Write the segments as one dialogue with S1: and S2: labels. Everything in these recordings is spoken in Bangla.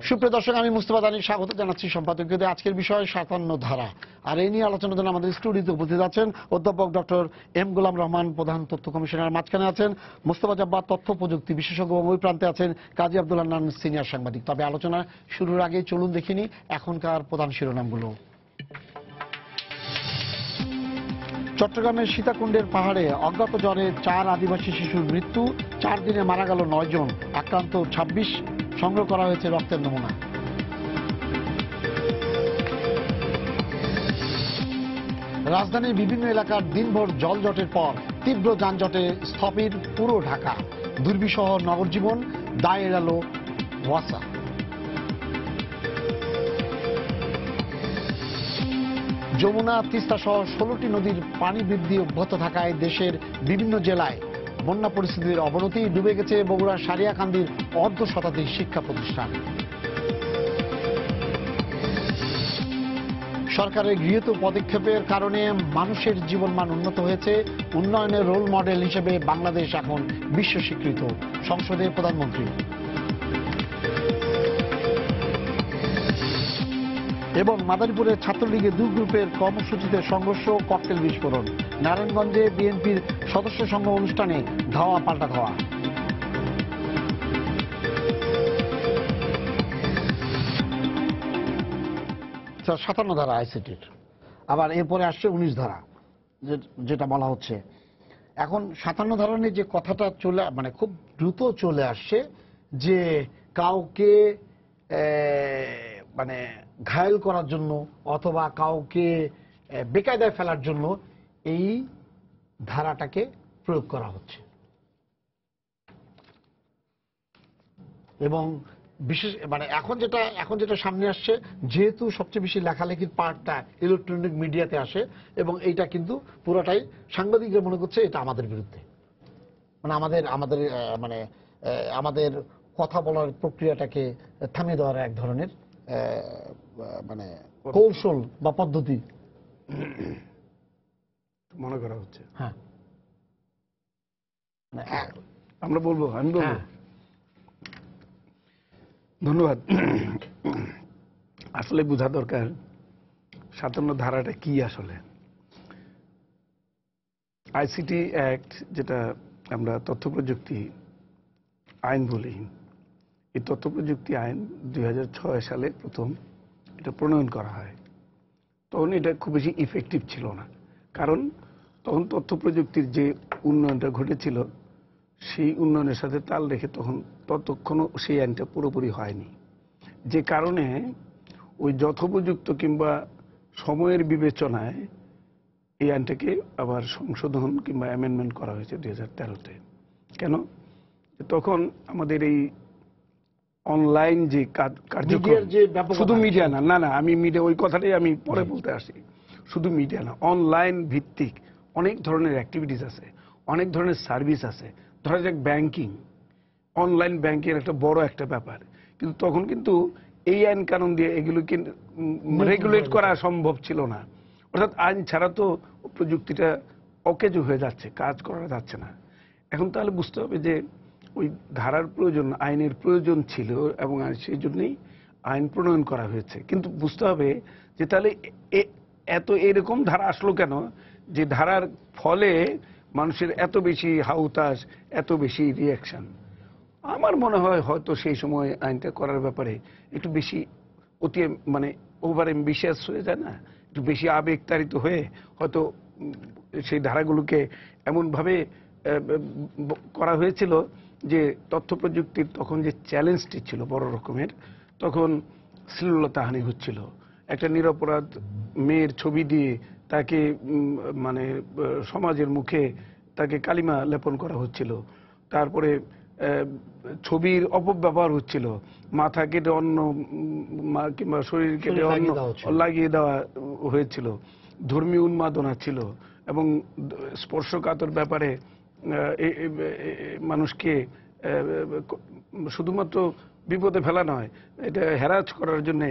S1: সুপ্রিয় দর্শক, আমি মুস্তফা দানি স্বাগত জানাচ্ছি সম্পাদকীয়তে। আজকের বিষয় 57 ধারা, আর এই নিয়ে আলোচনার জন্য আমাদের স্টুডিওতে উপস্থিত আছেন অধ্যাপক ডক্টর এম গোলাম রহমান, প্রধান তথ্য কমিশনার। মাঝখানে আছেন মোস্তফা জব্বার, তথ্য প্রযুক্তি বিশেষজ্ঞ। ওই প্রান্তে আছেন কাজী আব্দুল হান্নান, সিনিয়র সাংবাদিক। তবে আলোচনা শুরুর আগে চলুন দেখিনি এখনকার প্রধান শিরোনামগুলো। চট্টগ্রামের সীতাকুণ্ডের পাহাড়ে অজ্ঞাত জ্বরে 4 আদিবাসী শিশুর মৃত্যু, 4 দিনে মারা গেল 9 জন, আক্রান্ত 26, সংগ্রহ করা হয়েছে রক্তের নমুনা। রাজধানীর বিভিন্ন এলাকার দিনভর জলজটের পর তীব্র যানজটে স্থবির পুরো ঢাকা, দুর্বিষহ নগর জীবন, দায় এড়ালো ওয়াসা। যমুনা, তিস্তা সহ 16টি নদীর পানি বৃদ্ধি অব্যাহত থাকায় দেশের বিভিন্ন জেলায় বন্যা পরিস্থিতির অবনতি, ডুবে গেছে বগুড়ার সারিয়াকান্দির অর্ধশতাধিক শিক্ষা প্রতিষ্ঠান। সরকারের গৃহীত পদক্ষেপের কারণে মানুষের জীবনমান উন্নত হয়েছে, উন্নয়নের রোল মডেল হিসেবে বাংলাদেশ এখন বিশ্ব স্বীকৃত, সংসদে প্রধানমন্ত্রী। এবং মাদারীপুরের ছাত্রলীগের 2 গ্রুপের কর্মসূচিতে সংঘর্ষ, ককটেল বিস্ফোরণ। নারায়ণগঞ্জে বিএনপির সদস্য সংঘ অনুষ্ঠানে ধাওয়া পাল্টা ধাওয়া। 57 ধারা আইসিটির, আবার এরপরে আসছে 19 ধারা, যেটা বলা হচ্ছে এখন 57 ধারা নিয়ে যে কথাটা খুব দ্রুত চলে আসছে, যে কাউকে ঘায়েল করার জন্য অথবা কাউকে বেকায়দায় ফেলার জন্য এই ধারাটাকে প্রয়োগ করা হচ্ছে। এবং বিশেষ এখন যেটা সামনে আসছে, যেহেতু সবচেয়ে বেশি লেখালেখির পার্টটা ইলেকট্রনিক মিডিয়াতে আসে, এবং এইটা কিন্তু পুরোটাই সাংবাদিকরা মনে করছে এটা আমাদের বিরুদ্ধে, আমাদের কথা বলার প্রক্রিয়াটাকে থামিয়ে দেওয়ার এক ধরনের কৌশল বা পদ্ধতি
S2: মনে করা হচ্ছে।
S1: হ্যাঁ,
S2: আমি বলবো। ধন্যবাদ। আসলে বোঝা দরকার 57 ধারাটা কি। আসলে আইসিটি অ্যাক্ট, যেটা আমরা তথ্য প্রযুক্তি আইন বলি, এই তথ্য প্রযুক্তি আইন 2006 সালে প্রথম এটা প্রণয়ন করা হয়। তখন এটা খুব বেশি ইফেক্টিভ ছিল না, কারণ তখন তথ্য প্রযুক্তির যে উন্নয়নটা ঘটেছিল সেই উন্নয়নের সাথে তাল রেখে ততক্ষণও সেই আইনটা পুরোপুরি হয়নি, যে কারণে ওই যথোপযুক্ত কিংবা সময়ের বিবেচনায় এই আইনটাকে আবার সংশোধন কিংবা অ্যামেন্ডমেন্ট করা হয়েছে 2013-তে। কেন? তখন আমাদের এই অনলাইন যে কার্যক্রম, শুধু মিডিয়া না, আমি মিডিয়া, ওই কথাটাই আমি পরে বলতে আসি। শুধু মিডিয়া না, অনলাইন ভিত্তিক অনেক ধরনের অ্যাক্টিভিটিস আছে, অনেক ধরনের সার্ভিস আছে। ধরা যাক ব্যাংকিং, অনলাইন ব্যাংকিং একটা বড় একটা ব্যাপার, কিন্তু তখন কিন্তু এই আইন কানুন দিয়ে এগুলোকে রেগুলেট করা সম্ভব ছিল না। অর্থাৎ আইন ছাড়া তো প্রযুক্তিটা অকেজো হয়ে যাচ্ছে, কাজ করা যাচ্ছে না। এখন তাহলে বুঝতে হবে যে ওই ধারার প্রয়োজন, আইনের প্রয়োজন ছিল, এবং সেই জন্যই আইন প্রণয়ন করা হয়েছে। কিন্তু বুঝতে হবে যে তাহলে এরকম ধারা আসলো কেন, যে ধারার ফলে মানুষের এত বেশি হাউতাস, এত বেশি রিয়াকশন। আমার মনে হয় হয়তো সেই সময় আইনটা করার ব্যাপারে একটু বেশি ওভার অ্যাম্বিশিয়াস হয়ে যায় না, একটু বেশি আবেগতাড়িত হয়ে হয়তো সেই ধারাগুলোকে এমনভাবে করা হয়েছিল যে তথ্য প্রযুক্তির তখন যে চ্যালেঞ্জটি ছিল বড় রকমের, তখন শ্লীলতাহানি হচ্ছিল। একটা নিরপরাধ মেয়ের ছবি দিয়ে তাকে সমাজের মুখে তাকে কালিমা লেপন করা হচ্ছিল। তারপরে ছবির অপব্যবহার হচ্ছিল, মাথা কেটে অন্য কিংবা শরীর কেটে অন্য লাগিয়ে দেওয়া হয়েছিল, ধর্মীয় উন্মাদনা ছিল, এবং স্পর্শকাতর ব্যাপারে মানুষকে শুধুমাত্র বিপদে ফেলা নয়, এটা হ্যারাস করার জন্য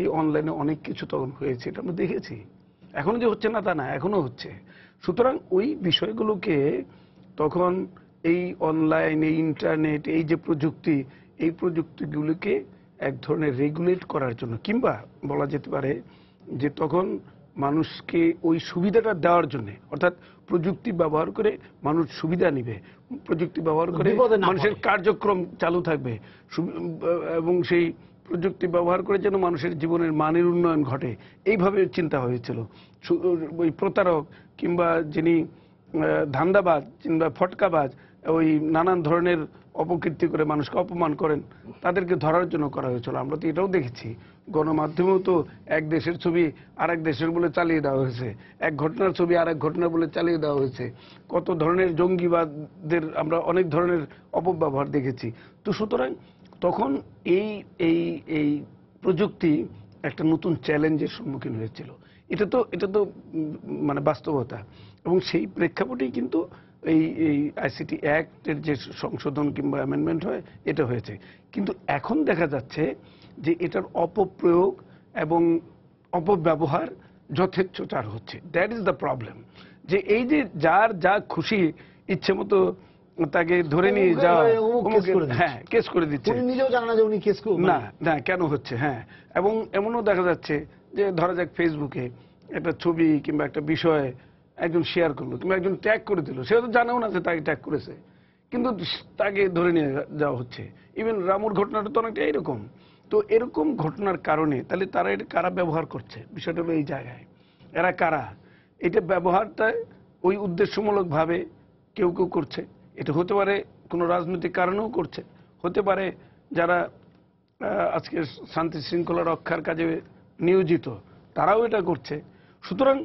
S2: এই অনলাইনে অনেক কিছু তখন হয়েছে, এটা আমরা দেখেছি। এখনো যে হচ্ছে না তা না, এখনো হচ্ছে। সুতরাং ওই বিষয়গুলোকে তখন এই অনলাইন, এই ইন্টারনেট, এই যে প্রযুক্তি, এই প্রযুক্তিগুলোকে এক ধরনের রেগুলেট করার জন্য, কিংবা বলা যেতে পারে যে তখন মানুষকে ওই সুবিধাটা দেওয়ার জন্য, অর্থাৎ প্রযুক্তি ব্যবহার করে মানুষ সুবিধা নিবে, প্রযুক্তি ব্যবহার করে
S1: বিপদে না
S2: মানুষের
S1: পড়ে।
S2: কার্যক্রম চালু থাকবে, এবং সেই প্রযুক্তি ব্যবহার করে যেন মানুষের জীবনের মানের উন্নয়ন ঘটে, এইভাবে চিন্তা হয়েছিল। ওই প্রতারক কিংবা যিনি ধান্দাবাজ কিংবা ফটকাবাজ, ওই নানান ধরনের অপকীর্তি করে মানুষকে অপমান করেন, তাদেরকে ধরার জন্য করা হয়েছিল। আমরা তো এটাও দেখেছি, গণমাধ্যমেও তো এক দেশের ছবি আরেক দেশের বলে চালিয়ে দেওয়া হয়েছে, এক ঘটনার ছবি আরেক ঘটনা বলে চালিয়ে দেওয়া হয়েছে। কত ধরনের জঙ্গিবাদের আমরা অনেক ধরনের অপব্যবহার দেখেছি। তো সুতরাং তখন এই এই এই প্রযুক্তি একটা নতুন চ্যালেঞ্জের সম্মুখীন হয়েছিল। এটা তো মানে বাস্তবতা, এবং সেই প্রেক্ষাপটেই কিন্তু এই এই আইসিটি অ্যাক্টের যে সংশোধন কিংবা অ্যামেন্ডমেন্ট হয়, এটা হয়েছে। কিন্তু এখন দেখা যাচ্ছে যে এটার অপপ্রয়োগ এবং অপব্যবহার যথেচ্ছাচার হচ্ছে। That is the problem. যে এই যে যার যা খুশি ইচ্ছে মতো তাকে ধরে নিয়ে যাওয়া, হ্যাঁ, কেস করে দিচ্ছে,
S1: উনি নিজেও জানেন না যে উনি কেস
S2: না না কেন হচ্ছে। হ্যাঁ, এবং এমনও দেখা যাচ্ছে যে ধরা যাক ফেসবুকে একটা ছবি কিংবা একটা বিষয় একজন শেয়ার করলো কিংবা একজন ট্যাগ করে দিল, সে তো জানেও না যে তাকে ট্যাগ করেছে, কিন্তু তাকে ধরে নিয়ে যাওয়া হচ্ছে। ইভেন রামুর ঘটনাটা তো অনেকটা এরকম। তো এরকম ঘটনার কারণে তাহলে তারা এটা কারা ব্যবহার করছে, বিষয়টা হলো এই জায়গায় এরা কারা। এটা ব্যবহারটা ওই উদ্দেশ্যমূলকভাবে কেউ কেউ করছে। এটা হতে পারে কোনো রাজনৈতিক কারণেও করছে, হতে পারে যারা আজকে শান্তি শৃঙ্খলা রক্ষার কাজে নিয়োজিত তারাও এটা করছে। সুতরাং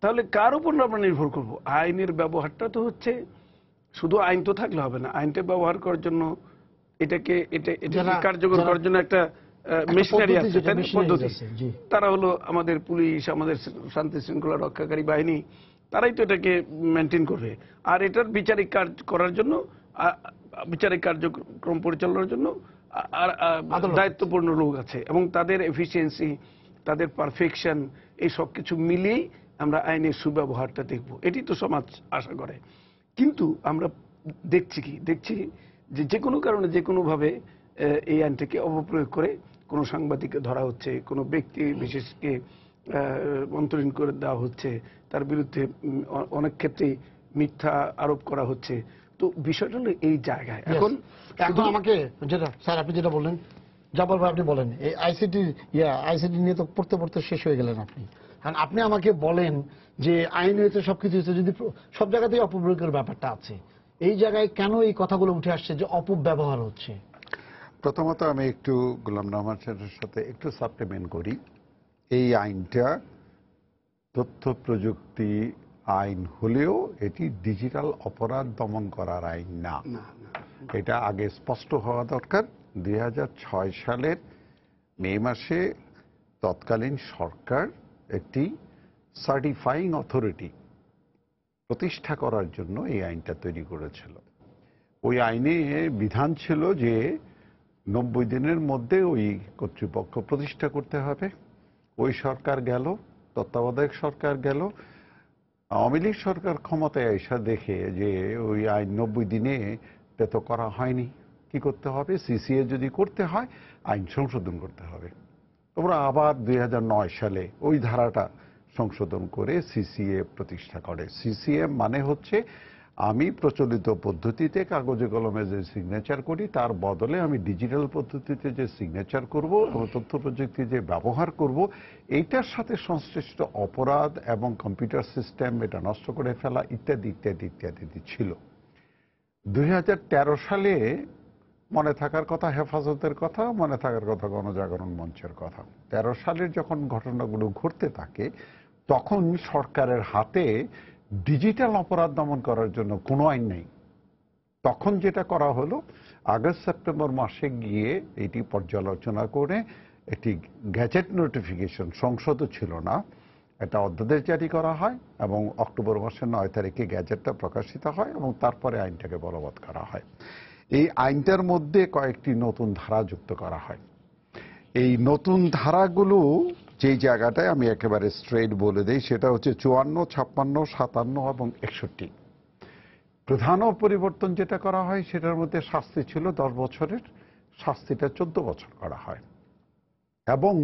S2: তাহলে কার উপর আমরা নির্ভর করব? আইনের ব্যবহারটা তো হচ্ছে, শুধু আইন তো থাকলে হবে না, আইনটা ব্যবহার করার জন্য এটাকে কার্যকর করার জন্য একটা মেশিনারি আছে, তাই না, পদ্ধতি। তারা হলো আমাদের পুলিশ, আমাদের শান্তি শৃঙ্খলা রক্ষাকারী বাহিনী, তারাই তো এটাকে মেনটেন করবে। আর এটার বিচারিক কাজ করার জন্য, বিচারিক কার্যক্রম পরিচালনার জন্য দায়িত্বপূর্ণ লোক আছে, এবং তাদের এফিসিয়েন্সি, তাদের পারফেকশন, এই সব কিছু মিলিয়েই আমরা আইনের সুব্যবহারটা দেখব, এটি তো সমাজ আশা করে। কিন্তু আমরা দেখছি যে যে কোনো কারণে যে কোনোভাবে এই আইনটাকে অপপ্রয়োগ করে কোনো সাংবাদিককে ধরা হচ্ছে, কোনো ব্যক্তি বিশেষকে অন্তরীণ করে দেওয়া হচ্ছে, তার বিরুদ্ধে অনেক ক্ষেত্রেই মিথ্যা আরোপ করা হচ্ছে। তো বিষয়টা হলো এই জায়গায় এখন
S1: আমাকে যেটা স্যার আপনি যেটা বললেন, যা বলবেন আপনি বলেন। এই আইসিটি নিয়ে তো পড়তে পড়তে শেষ হয়ে গেলেন আপনি। কারণ আপনি আমাকে বলেন যে আইন হয়েছে, সবকিছু হয়েছে, যদি সব জায়গাতেই অপপ্রয়োগের ব্যাপারটা আছে, এই জায়গায় কেন এই কথাগুলো উঠে আসছে যে অপব্যবহার হচ্ছে?
S3: প্রথমত আমি একটু গোলাম রহমান সাহেবের সাথে একটু সাপ্লিমেন্ট করি। এই আইনটা তথ্য প্রযুক্তি আইন হলেও এটি ডিজিটাল অপরাধ দমন করার আইন না। এটা আগে স্পষ্ট হওয়া দরকার। 2006 সালের মে মাসে তৎকালীন সরকার একটি সার্টিফাইং অথরিটি প্রতিষ্ঠা করার জন্য এই আইনটা তৈরি করেছিল। ওই আইনে বিধান ছিল যে 90 দিনের মধ্যে ওই কর্তৃপক্ষ প্রতিষ্ঠা করতে হবে। ওই সরকার গেল, তত্ত্বাবধায়ক সরকার গেল, আওয়ামী লীগ সরকার ক্ষমতায় এসে দেখে যে ওই আইন 90 দিনে তো করা হয়নি। কি করতে হবে? সিসিএ যদি করতে হয় আইন সংশোধন করতে হবে। তোমরা আবার 2009 সালে ওই ধারাটা সংশোধন করে সিসিএ প্রতিষ্ঠা করে। সিসিএ মানে হচ্ছে আমি প্রচলিত পদ্ধতিতে কাগজে কলমে যে সিগনেচার করি তার বদলে আমি ডিজিটাল পদ্ধতিতে যে সিগনেচার করব এবং তথ্য প্রযুক্তি যে ব্যবহার করব, এইটার সাথে সংশ্লিষ্ট অপরাধ এবং কম্পিউটার সিস্টেম এটা নষ্ট করে ফেলা ইত্যাদি ইত্যাদি ইত্যাদি ছিল। 2013 সালে মনে থাকার কথা হেফাজতের কথা, মনে থাকার কথা গণজাগরণ মঞ্চের কথা। 13 সালের যখন ঘটনাগুলো ঘটতে থাকে তখন সরকারের হাতে ডিজিটাল অপরাধ দমন করার জন্য কোনো আইন নেই। তখন যেটা করা হলো, আগস্ট সেপ্টেম্বর মাসে গিয়ে এটি পর্যালোচনা করে একটি গ্যাজেট নোটিফিকেশন, সংসদও ছিল না, একটা অধ্যাদেশ জারি করা হয় এবং অক্টোবর মাসের 9 তারিখে গ্যাজেটটা প্রকাশিত হয় এবং তারপরে আইনটাকে বলবৎ করা হয়। এই আইনটার মধ্যে কয়েকটি নতুন ধারা যুক্ত করা হয়। এই নতুন ধারাগুলো যেই জায়গাটায় আমি একেবারে স্ট্রেট বলে দেই, সেটা হচ্ছে 54, 56, 57 এবং 61। প্রধান পরিবর্তন যেটা করা হয় সেটার মধ্যে শাস্তি ছিল 10 বছরের, শাস্তিটা 14 বছর করা হয় এবং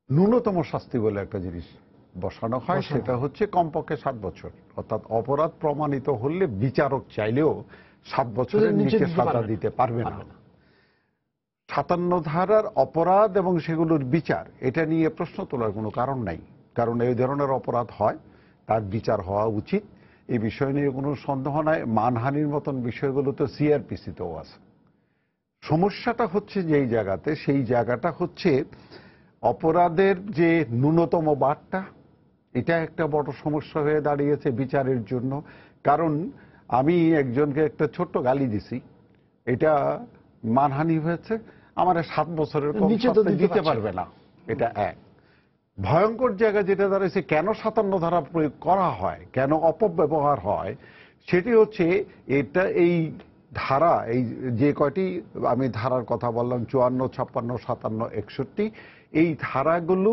S3: ন্যূনতম শাস্তি বলে একটা জিনিস বসানো হয়, সেটা হচ্ছে কমপক্ষে 7 বছর। অর্থাৎ অপরাধ প্রমাণিত হলে বিচারক চাইলেও 7 বছরের নিচে সাজা দিতে পারবে না। 57 ধারার অপরাধ এবং সেগুলোর বিচার, এটা নিয়ে প্রশ্ন তোলার কোনো কারণ নাই, কারণ এই ধরনের অপরাধ হয়, তার বিচার হওয়া উচিত, এই বিষয় নিয়ে কোনো সন্দেহ নাই। মানহানির মতন বিষয়গুলো তো সিআরপিসিতেও আছে। সমস্যাটা হচ্ছে যেই জায়গাতে, সেই জায়গাটা হচ্ছে অপরাধের যে ন্যূনতম বারটা, এটা একটা বড় সমস্যা হয়ে দাঁড়িয়েছে বিচারের জন্য। কারণ আমি একজনকে একটা ছোট্ট গালি দিছি, এটা মানহানি হয়েছে, আমার 7 বছরের কম শাস্তি দিতে পারবে না, এটা এক। ভয়ঙ্কর জায়গা যেটা দাঁড়িয়েছে, কেন 57 ধারা প্রয়োগ করা হয়, কেন অপব্যবহার হয়, সেটি হচ্ছে এটা এই ধারা, এই যে কয়টি আমি ধারার কথা বললাম 54, 56, 57, 61, এই ধারাগুলো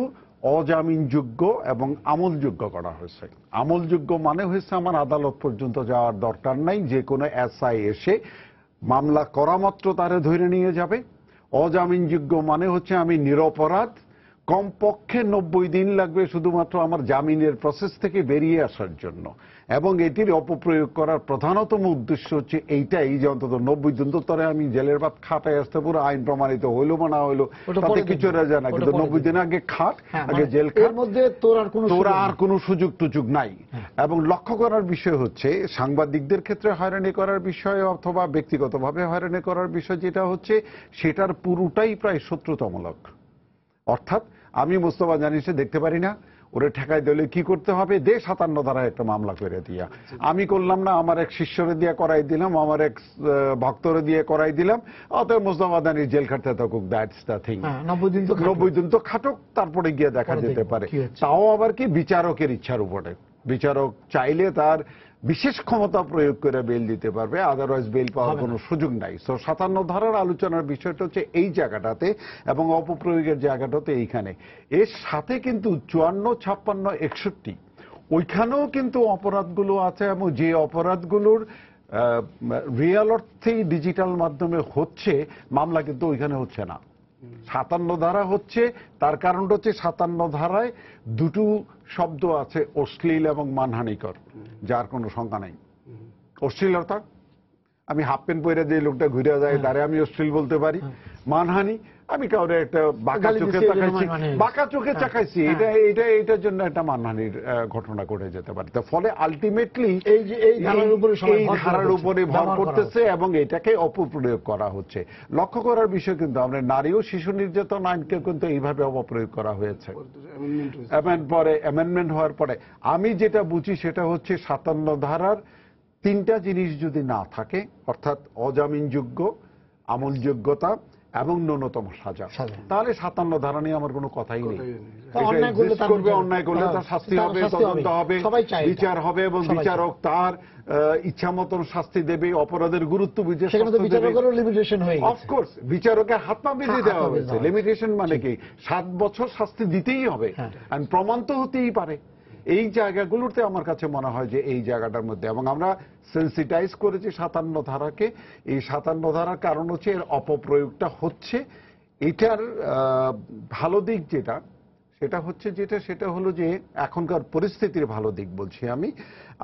S3: অজামিনযোগ্য এবং আমলযোগ্য করা হয়েছে। আমলযোগ্য মানে হয়েছে আমার আদালত পর্যন্ত যাওয়ার দরকার নাই, যে কোনো এসআই এসে মামলা করা মাত্র তারে ধরে নিয়ে যাবে। অজামিনযোগ্য মানে হচ্ছে আমি নিরপরাধ, কমপক্ষে 90 দিন লাগবে শুধুমাত্র আমার জামিনের প্রসেস থেকে বেরিয়ে আসার জন্য। এবং এটির অপপ্রয়োগ করার প্রধানতম উদ্দেশ্য হচ্ছে এইটাই যে অন্তত 90 দিন তো তরে আমি জেলের ভাত খাটাই আসতে, পুরো আইন প্রমাণিত হইলো বা না হইলো তাতে কিছু যায় না, কিন্তু 90 দিন আগে খাট, আগে জেল খাট, মধ্যে তোরা আর কোনো সুযোগ টুযোগ নাই। এবং লক্ষ্য করার বিষয় হচ্ছে সাংবাদিকদের ক্ষেত্রে হয়রানি করার বিষয় অথবা ব্যক্তিগতভাবে হয়রানি করার বিষয় যেটা হচ্ছে, সেটার পুরোটাই প্রায় শত্রুতামূলক। অর্থাৎ আমি মোস্তফা জানিসে দেখতে পারি না, ওরে ঠেকাই দিলে কি করতে হবে, 57 ধারায় একটা মামলা করে দিয়া, আমি করলাম না, আমার এক শিষ্যরে দিয়ে করাই দিলাম, আমার এক ভক্তরে দিয়ে করাই দিলাম, অতএব মোস্তফা জানিস জেল খাটতে থাকুক, দ্যাটস দ্য থিং। 90 দিন তো খাটুক, তারপরে গিয়ে দেখা যেতে পারে। তাও আবার কি বিচারকের ইচ্ছার উপরে, বিচারক চাইলে তার বিশেষ ক্ষমতা প্রয়োগ করে বেল দিতে পারবে, আদারওয়াইজ বেল পাওয়ার কোনো সুযোগ নাই। তো 57 ধারার আলোচনার বিষয়টা হচ্ছে এই জায়গাটাতে এবং অপপ্রয়োগের জায়গাটাতে এইখানে। এর সাথে কিন্তু 54, 56, 61 ওইখানেও কিন্তু অপরাধগুলো আছে, এবং যে অপরাধগুলোর রিয়েল অর্থেই ডিজিটাল মাধ্যমে হচ্ছে, মামলা কিন্তু ওইখানে হচ্ছে না। 57 ধারা হচ্ছে, তার কারণটা হচ্ছে 57 ধারায় দুটো শব্দ আছে, অশ্লীল এবং মানহানিকর, যার কোনো সংজ্ঞা নাই। অশ্লীলতা, আমি হাফ প্যান্ট পরে যে লোকটা ঘুরে যায় তারে আমি অশ্লীল বলতে পারি। মানহানি, আমি কাউরে একটা বাঁকা চোখে তাকাইছি, বাঁকা চোখে তাকাইছি, এটার জন্য একটা মানহানির ঘটনা ঘটে যেতে পারে। তো ফলে আলটিমেটলি এই ধারার উপরে ভর করতেছে এবং এটাকে অপপ্রয়োগ করা হচ্ছে। লক্ষ্য করার বিষয় কিন্তু আমরা নারী ও শিশু নির্যাতন আইনকে কিন্তু এইভাবে অপপ্রয়োগ করা হয়েছে অ্যামেন্ডমেন্ট হওয়ার পরে। আমি যেটা বুঝি সেটা হচ্ছে 57 ধারার 3টা জিনিস যদি না থাকে, অর্থাৎ অজামিনযোগ্য, আমলযোগ্যতা এবং ন্যূনতম সাজা, তাহলে 57 ধারা নিয়ে আমার কোনো কথাই নেই। অন্যায় করলে তার শাস্তি হবে, তদন্ত হবে, বিচার হবে এবং বিচারক তার ইচ্ছা মতন শাস্তি দেবে, অপরাধের গুরুত্ব বুঝে। অফকোর্স বিচারকের হাত পা বেঁধে দেওয়া হয়েছে। লিমিটেশন মানে কি, 7 বছর শাস্তি দিতেই হবে, প্রমাণ তো হতেই পারে। এই জায়গাগুলোতে আমার কাছে মনে হয় যে এই জায়গাটার মধ্যে, এবং আমরা সেন্সিটাইজ করেছি 57 ধারাকে। এই 57 ধারার কারণ হচ্ছে এর অপপ্রয়োগটা হচ্ছে। এটার ভালো দিক যেটা, সেটা হলো যে এখনকার পরিস্থিতির ভালো দিক বলছি আমি।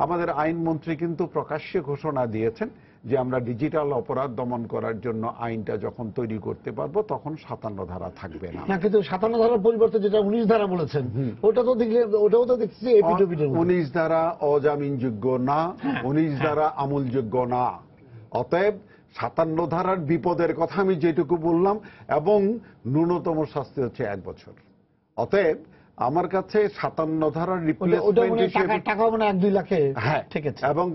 S3: আমাদের আইনমন্ত্রী কিন্তু প্রকাশ্যে ঘোষণা দিয়েছেন যে আমরা ডিজিটাল অপরাধ দমন করার জন্য আইনটা যখন তৈরি করতে পারবো তখন 57 ধারা থাকবে না।
S1: কিন্তু 57 ধারার পরিবর্তে যেটা 19 ধারা বলেছেন, ওটাও তো দেখছি
S3: 19 ধারা অজামিনযোগ্য না, 19 ধারা আমলযোগ্য না। অতএব 57 ধারার বিপদের কথা আমি যেটুকু বললাম, এবং ন্যূনতম শাস্তি হচ্ছে 1 বছর। অতএব আমার কাছে 57 ধারার রিপ্লেসমেন্ট হিসেবে
S1: টাকা মানে 1-2 লাখে,
S3: হ্যাঁ, এবং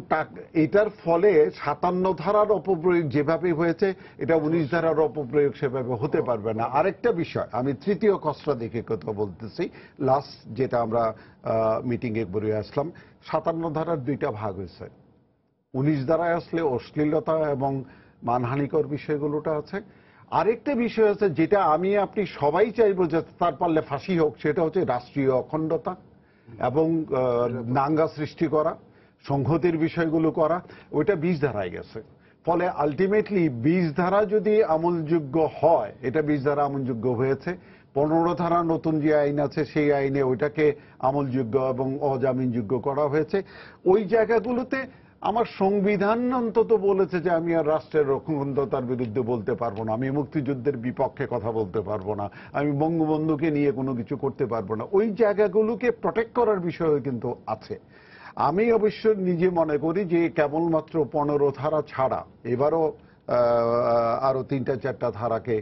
S3: এটার ফলে 57 ধারার অপপ্রয়োগ যেভাবে হয়েছে, এটা 19 ধারার অপপ্রয়োগ সেভাবে হতে পারবে না। আরেকটা বিষয়, আমি তৃতীয় কষ্টটা দেখে কথা বলতেছি, লাস্ট যেটা আমরা মিটিং এ বলে আসলাম, 57 ধারার 2টা ভাগ হয়েছে। 19 ধারায় আসলে অশ্লীলতা এবং মানহানিকর বিষয়গুলোটা আছে। আরেকটা বিষয় আছে যেটা আমি আপনি সবাই চাইবো যে তার পারলে ফাঁসি হোক, সেটা হচ্ছে রাষ্ট্রীয় অখণ্ডতা এবং দাঙ্গা সৃষ্টি করা, সংহতির বিষয়গুলো করা। ওইটা 20 ধারায় গেছে। ফলে আলটিমেটলি 20 ধারা যদি আমলযোগ্য হয়, এটা 20 ধারা আমলযোগ্য হয়েছে, 15 ধারা নতুন যে আইন আছে সেই আইনে ওইটাকে আমলযোগ্য এবং অজামিনযোগ্য করা হয়েছে। ওই জায়গাগুলোতে আমার সংবিধান অন্তত বলেছে যে আমি আর রাষ্ট্রের অখণ্ডতার বিরুদ্ধে বলতে পারবো না, আমি মুক্তিযুদ্ধের বিপক্ষে কথা বলতে পারবো না, আমি বঙ্গবন্ধুকে নিয়ে কোনো কিছু করতে পারবো না। ওই জায়গাগুলোকে প্রটেক্ট করার বিষয়ও কিন্তু আছে। আমি অবশ্য নিজে মনে করি যে কেবলমাত্র 15 ধারা ছাড়া এবারও আরো 3-4টা ধারাকে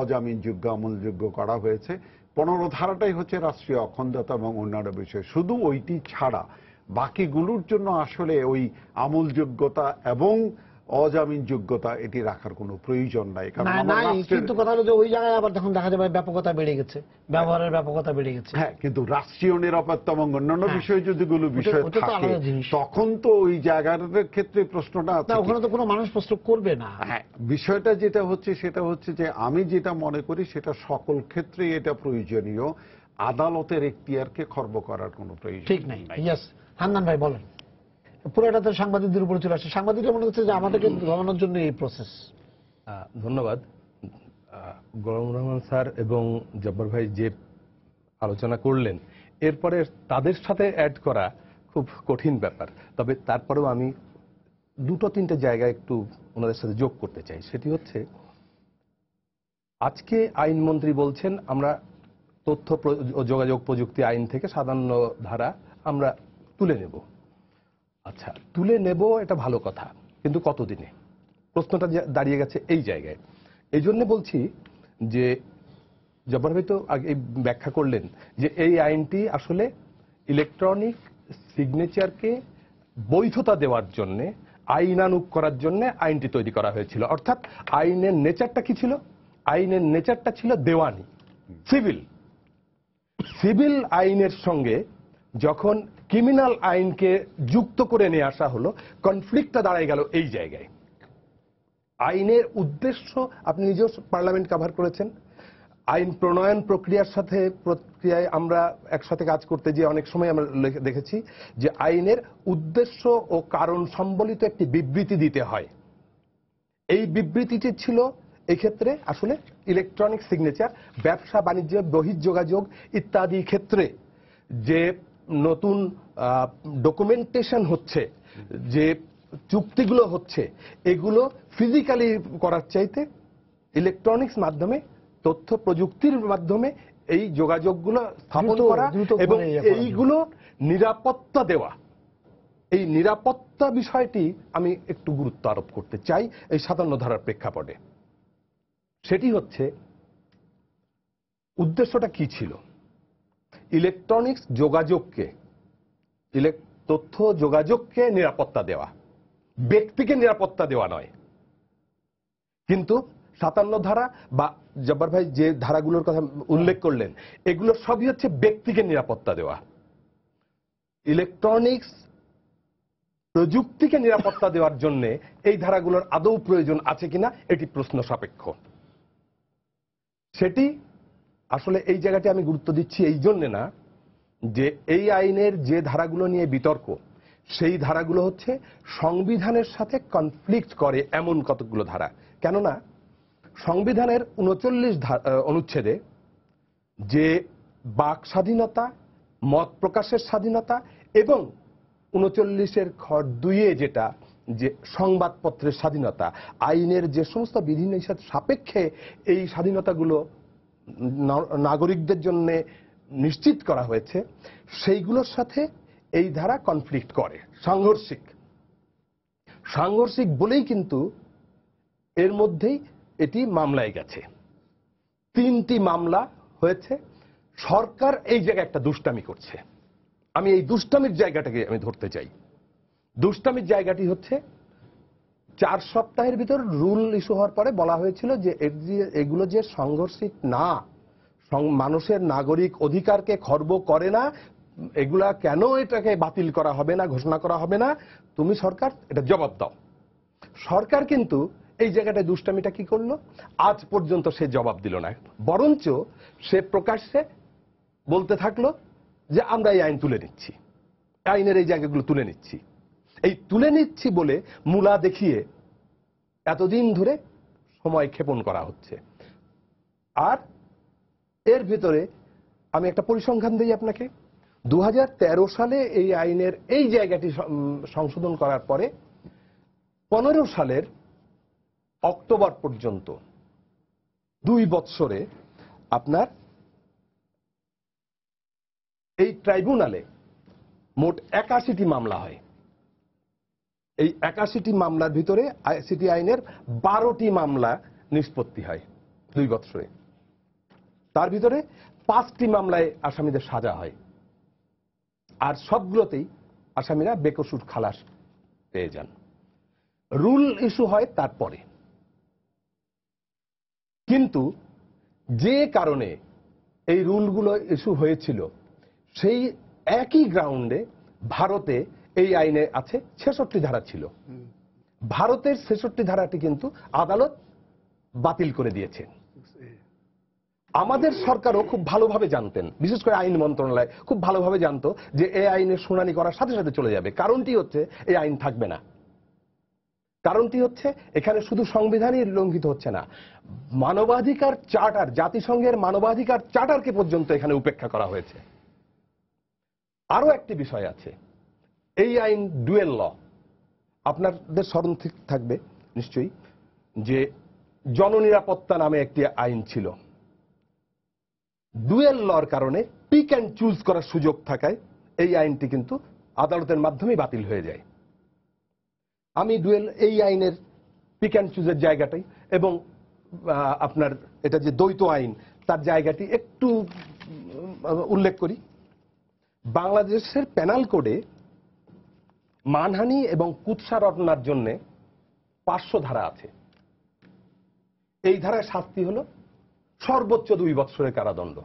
S3: অজামিনযোগ্য আমলযোগ্য করা হয়েছে। 15 ধারাটাই হচ্ছে রাষ্ট্রীয় অখণ্ডতা এবং অন্যান্য বিষয়। শুধু ওইটি ছাড়া বাকিগুলোর জন্য আসলে ওই আমলযোগ্যতা এবং অজামিনযোগ্যতা এটি রাখার কোনো প্রয়োজন নাই। কারণ
S1: কিন্তু কথা হলো যে ওই জায়গায় আবার তখন দেখা যাবে ব্যাপকতা বেড়ে গেছে, ব্যবহারের ব্যাপকতা বেড়ে গেছে।
S3: হ্যাঁ, কিন্তু রাষ্ট্রীয় নিরাপত্তা এবং অন্যান্য বিষয় যদিগুলো বিষয় থাকে তখন তো ওই জায়গার ক্ষেত্রে প্রশ্নটা আছে,
S1: ওখানে তো কোনো মানুষ প্রশ্ন করবে না।
S3: হ্যাঁ, বিষয়টা যেটা হচ্ছে সেটা হচ্ছে যে আমি যেটা মনে করি সেটা সকল ক্ষেত্রেই এটা প্রয়োজনীয়, আদালতের এখতিয়ারকে খর্ব করার কোনো প্রয়োজন
S1: ঠিক নাই। ইয়েস, হান্নান ভাই বলেন। পুরোটা তো সাংবাদিকদের উপরে চলে আসে, সাংবাদিকরা মনে হচ্ছে যে আমাদেরকে ধরানোর জন্য এই প্রসেস।
S4: ধন্যবাদ। গোলাম রহমান স্যার এবং জব্বার ভাই যে আলোচনা করলেন, এরপরে তাদের সাথে অ্যাড করা খুব কঠিন ব্যাপার। তবে তারপরেও আমি 2-3টে জায়গায় একটু ওনাদের সাথে যোগ করতে চাই। সেটি হচ্ছে, আজকে আইনমন্ত্রী বলছেন আমরা তথ্য ও যোগাযোগ প্রযুক্তি আইন থেকে 57 ধারা আমরা তুলে নেব। আচ্ছা, তুলে নেব, এটা ভালো কথা, কিন্তু কতদিনে? প্রশ্নটা দাঁড়িয়ে গেছে এই জায়গায়। এই জন্য বলছি যে জব্বার ভাই তো আগে ব্যাখ্যা করলেন যে এই আইনটি আসলে ইলেকট্রনিক সিগনেচারকে বৈধতা দেওয়ার জন্য, আইনানুগ করার জন্য আইনটি তৈরি করা হয়েছিল। অর্থাৎ আইনের নেচারটা কি ছিল? আইনের নেচারটা ছিল দেওয়ানি, সিভিল। সিভিল আইনের সঙ্গে যখন ক্রিমিনাল আইনকে যুক্ত করে নিয়ে আসা হলো, কনফ্লিক্টটা দাঁড়ায় গেল এই জায়গায়। আইনের উদ্দেশ্য আপনি নিজেও পার্লামেন্ট কভার করেছেন, আইন প্রণয়ন প্রক্রিয়ায় আমরা একসাথে কাজ করতে গিয়ে অনেক সময় আমরা দেখেছি যে আইনের উদ্দেশ্য ও কারণ সম্বলিত একটি বিবৃতি দিতে হয়। এই বিবৃতিটি ছিল এক্ষেত্রে আসলে ইলেকট্রনিক সিগনেচার, ব্যবসা বাণিজ্য, বহির্যোগাযোগ ইত্যাদি ক্ষেত্রে যে নতুন ডকুমেন্টেশন হচ্ছে, যে চুক্তিগুলো হচ্ছে, এগুলো ফিজিক্যালি করার চাইতে ইলেকট্রনিক্স মাধ্যমে, তথ্য প্রযুক্তির মাধ্যমে এই যোগাযোগগুলো স্থাপন করা এবং এইগুলো নিরাপত্তা দেওয়া। এই নিরাপত্তা বিষয়টি আমি একটু গুরুত্ব আরোপ করতে চাই এই 57 ধারার প্রেক্ষাপটে। সেটি হচ্ছে, উদ্দেশ্যটা কি ছিল? ইলেকট্রনিক্স যোগাযোগকে, তথ্য যোগাযোগকে নিরাপত্তা দেওয়া, ব্যক্তিকে নিরাপত্তা দেওয়া নয়। কিন্তু 57 ধারা বা জব্বার ভাই যে ধারাগুলোর কথা উল্লেখ করলেন, এগুলো সবই হচ্ছে ব্যক্তিকে নিরাপত্তা দেওয়া। ইলেকট্রনিক্স প্রযুক্তিকে নিরাপত্তা দেওয়ার জন্য এই ধারাগুলোর আদৌ প্রয়োজন আছে কিনা এটি প্রশ্ন সাপেক্ষ। সেটি আসলে এই জায়গাটি আমি গুরুত্ব দিচ্ছি এই জন্য না যে এই আইনের যে ধারাগুলো নিয়ে বিতর্ক, সেই ধারাগুলো হচ্ছে সংবিধানের সাথে কনফ্লিক্ট করে এমন কতগুলো ধারা। কেননা সংবিধানের 39 অনুচ্ছেদে যে বাক স্বাধীনতা, মত প্রকাশের স্বাধীনতা এবং 39-এর খ 2-এ যেটা যে সংবাদপত্রের স্বাধীনতা, আইনের যে সমস্ত বিধিনিষেধ সাপেক্ষে এই স্বাধীনতাগুলো নাগরিকদের জন্য নিশ্চিত করা হয়েছে, সেইগুলোর সাথে এই ধারা কনফ্লিক্ট করে, সাংঘর্ষিক বলেই কিন্তু এর মধ্যেই এটি মামলায় গেছে। 3টি মামলা হয়েছে। সরকার এই জায়গায় একটা দুষ্টামি করছে। আমি এই দুষ্টামির জায়গাটাকে আমি ধরতে চাই। দুষ্টামির জায়গাটি হচ্ছে, 4 সপ্তাহের ভিতর রুল ইস্যু হওয়ার পরে বলা হয়েছিল যে এগুলো যে সাংঘর্ষিক না, মানুষের নাগরিক অধিকারকে খর্ব করে না, এগুলা কেন এটাকে বাতিল করা হবে না, ঘোষণা করা হবে না, তুমি সরকার এটা জবাব দাও। সরকার কিন্তু এই জায়গাটায় দুষ্টামিটা কি করলো? আজ পর্যন্ত সে জবাব দিল না, বরঞ্চ সে প্রকাশ্যে বলতে থাকলো যে আমরা এই আইন তুলে নিচ্ছি, আইনের এই জায়গাগুলো তুলে নিচ্ছি। এই তুলে নিচ্ছি বলে মূলা দেখিয়ে এতদিন ধরে সময় ক্ষেপণ করা হচ্ছে। আর এর ভিতরে আমি একটা পরিসংখ্যান দিই আপনাকে। 2013 সালে এই আইনের এই জায়গাটি সংশোধন করার পরে 15 সালের অক্টোবর পর্যন্ত 2 বৎসরে আপনার এই ট্রাইব্যুনালে মোট 81টি মামলা হয়। এই 81টি মামলার ভিতরে আইসিটি আইনের 12টি মামলা নিষ্পত্তি হয় 2 বৎসরে। তার ভিতরে 5টি মামলায় আসামিদের সাজা হয়, আর সবগুলোতেই আসামিরা বেকসুর খালাস পেয়ে যান। রুল ইস্যু হয় তারপরে। কিন্তু যে কারণে এই রুলগুলো ইস্যু হয়েছিল সেই একই গ্রাউন্ডে ভারতে এই আইনে আছে 66 ধারা ছিল। ভারতের 66 ধারাটি কিন্তু আদালত বাতিল করে দিয়েছেন। আমাদের সরকারও খুব ভালোভাবে জানতেন, বিশেষ করে আইন মন্ত্রণালয় খুব ভালোভাবে জানতো যে এই আইনের শুনানি করার সাথে সাথে চলে যাবে। কারণটি হচ্ছে এই আইন থাকবে না। কারণটি হচ্ছে এখানে শুধু সংবিধানই লঙ্ঘিত হচ্ছে না, মানবাধিকার চার্টার, জাতিসংঘের মানবাধিকার চার্টারকে পর্যন্ত এখানে উপেক্ষা করা হয়েছে। আরো একটি বিষয় আছে, এই আইন ডুয়েল ল। আপনাদের স্মরণ থাকবে নিশ্চয়ই যে জননিরাপত্তা নামে একটি আইন ছিল। ডুয়েল লর কারণে পিক অ্যান্ড চুজ করার সুযোগ থাকায় এই আইনটি কিন্তু আদালতের মাধ্যমে বাতিল হয়ে যায়। আমি এই আইনের পিক অ্যান্ড চুজের জায়গাটাই এবং আপনার এটা যে দ্বৈত আইন তার জায়গাটি একটু উল্লেখ করি। বাংলাদেশের পেনাল কোডে মানহানি এবং কুৎসা রটনার জন্য 500 ধারা আছে। এই ধারায় শাস্তি হলো সর্বোচ্চ 2 বৎসরের কারাদণ্ড।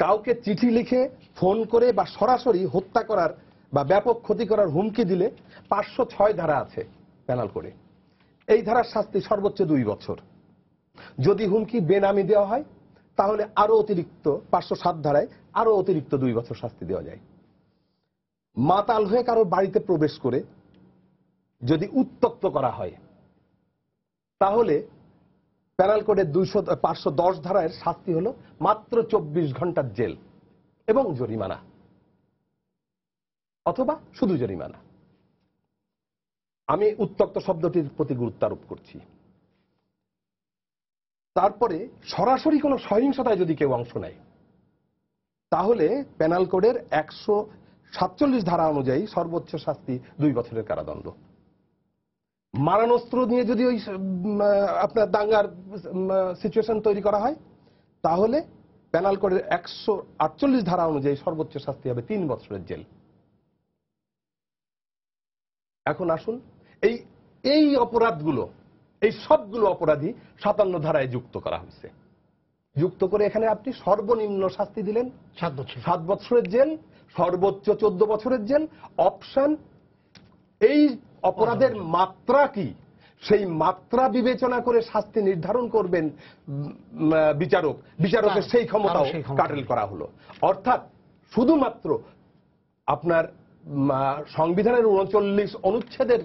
S4: কাউকে চিঠি লিখে, ফোন করে বা সরাসরি হত্যা করার বা ব্যাপক ক্ষতি করার হুমকি দিলে 506 ধারা আছে পেনাল কোডে। এই ধারার শাস্তি সর্বোচ্চ 2 বছর। যদি হুমকি বেনামি দেওয়া হয় তাহলে আরো অতিরিক্ত 507 ধারায় আরো অতিরিক্ত 2 বছর শাস্তি দেওয়া যায়। মাতাল হয়ে কারো বাড়িতে প্রবেশ করে যদি উত্ত্যক্ত করা হয় তাহলে পেনাল কোডের 510 ধারার শাস্তি হলো মাত্র 24 ঘন্টার জেল এবং জরিমানা, অথবা শুধু জরিমানা। আমি উত্ত্যক্ত শব্দটির প্রতি গুরুত্ব আরোপ করছি। তারপরে সরাসরি কোনো সহিংসতায় যদি কেউ অংশ নেয় তাহলে পেনাল কোডের 147 ধারা অনুযায়ী সর্বোচ্চ শাস্তি 2 বছরের কারাদণ্ড। মারণাস্ত্র নিয়ে যদি ওই আপনার দাঙ্গার সিচুয়েশন তৈরি করা হয় তাহলে পেনাল কোডের 148 ধারা অনুযায়ী সর্বোচ্চ শাস্তি হবে 3 বছরের জেল। এখন আসুন এই অপরাধগুলো, এই সবগুলো অপরাধী 57 ধারায় যুক্ত করা হয়েছে। যুক্ত করে এখানে আপনি সর্বনিম্ন শাস্তি দিলেন 7 বছরের জেল, সর্বোচ্চ 14 বছরের জেল। অপশন এই অপরাধের মাত্রা কি সেই মাত্রা বিবেচনা করে শাস্তি নির্ধারণ করবেন বিচারক। বিচারকের সেই ক্ষমতাও কাটেল করা হলো। অর্থাৎ শুধুমাত্র আপনার সংবিধানের 39 অনুচ্ছেদের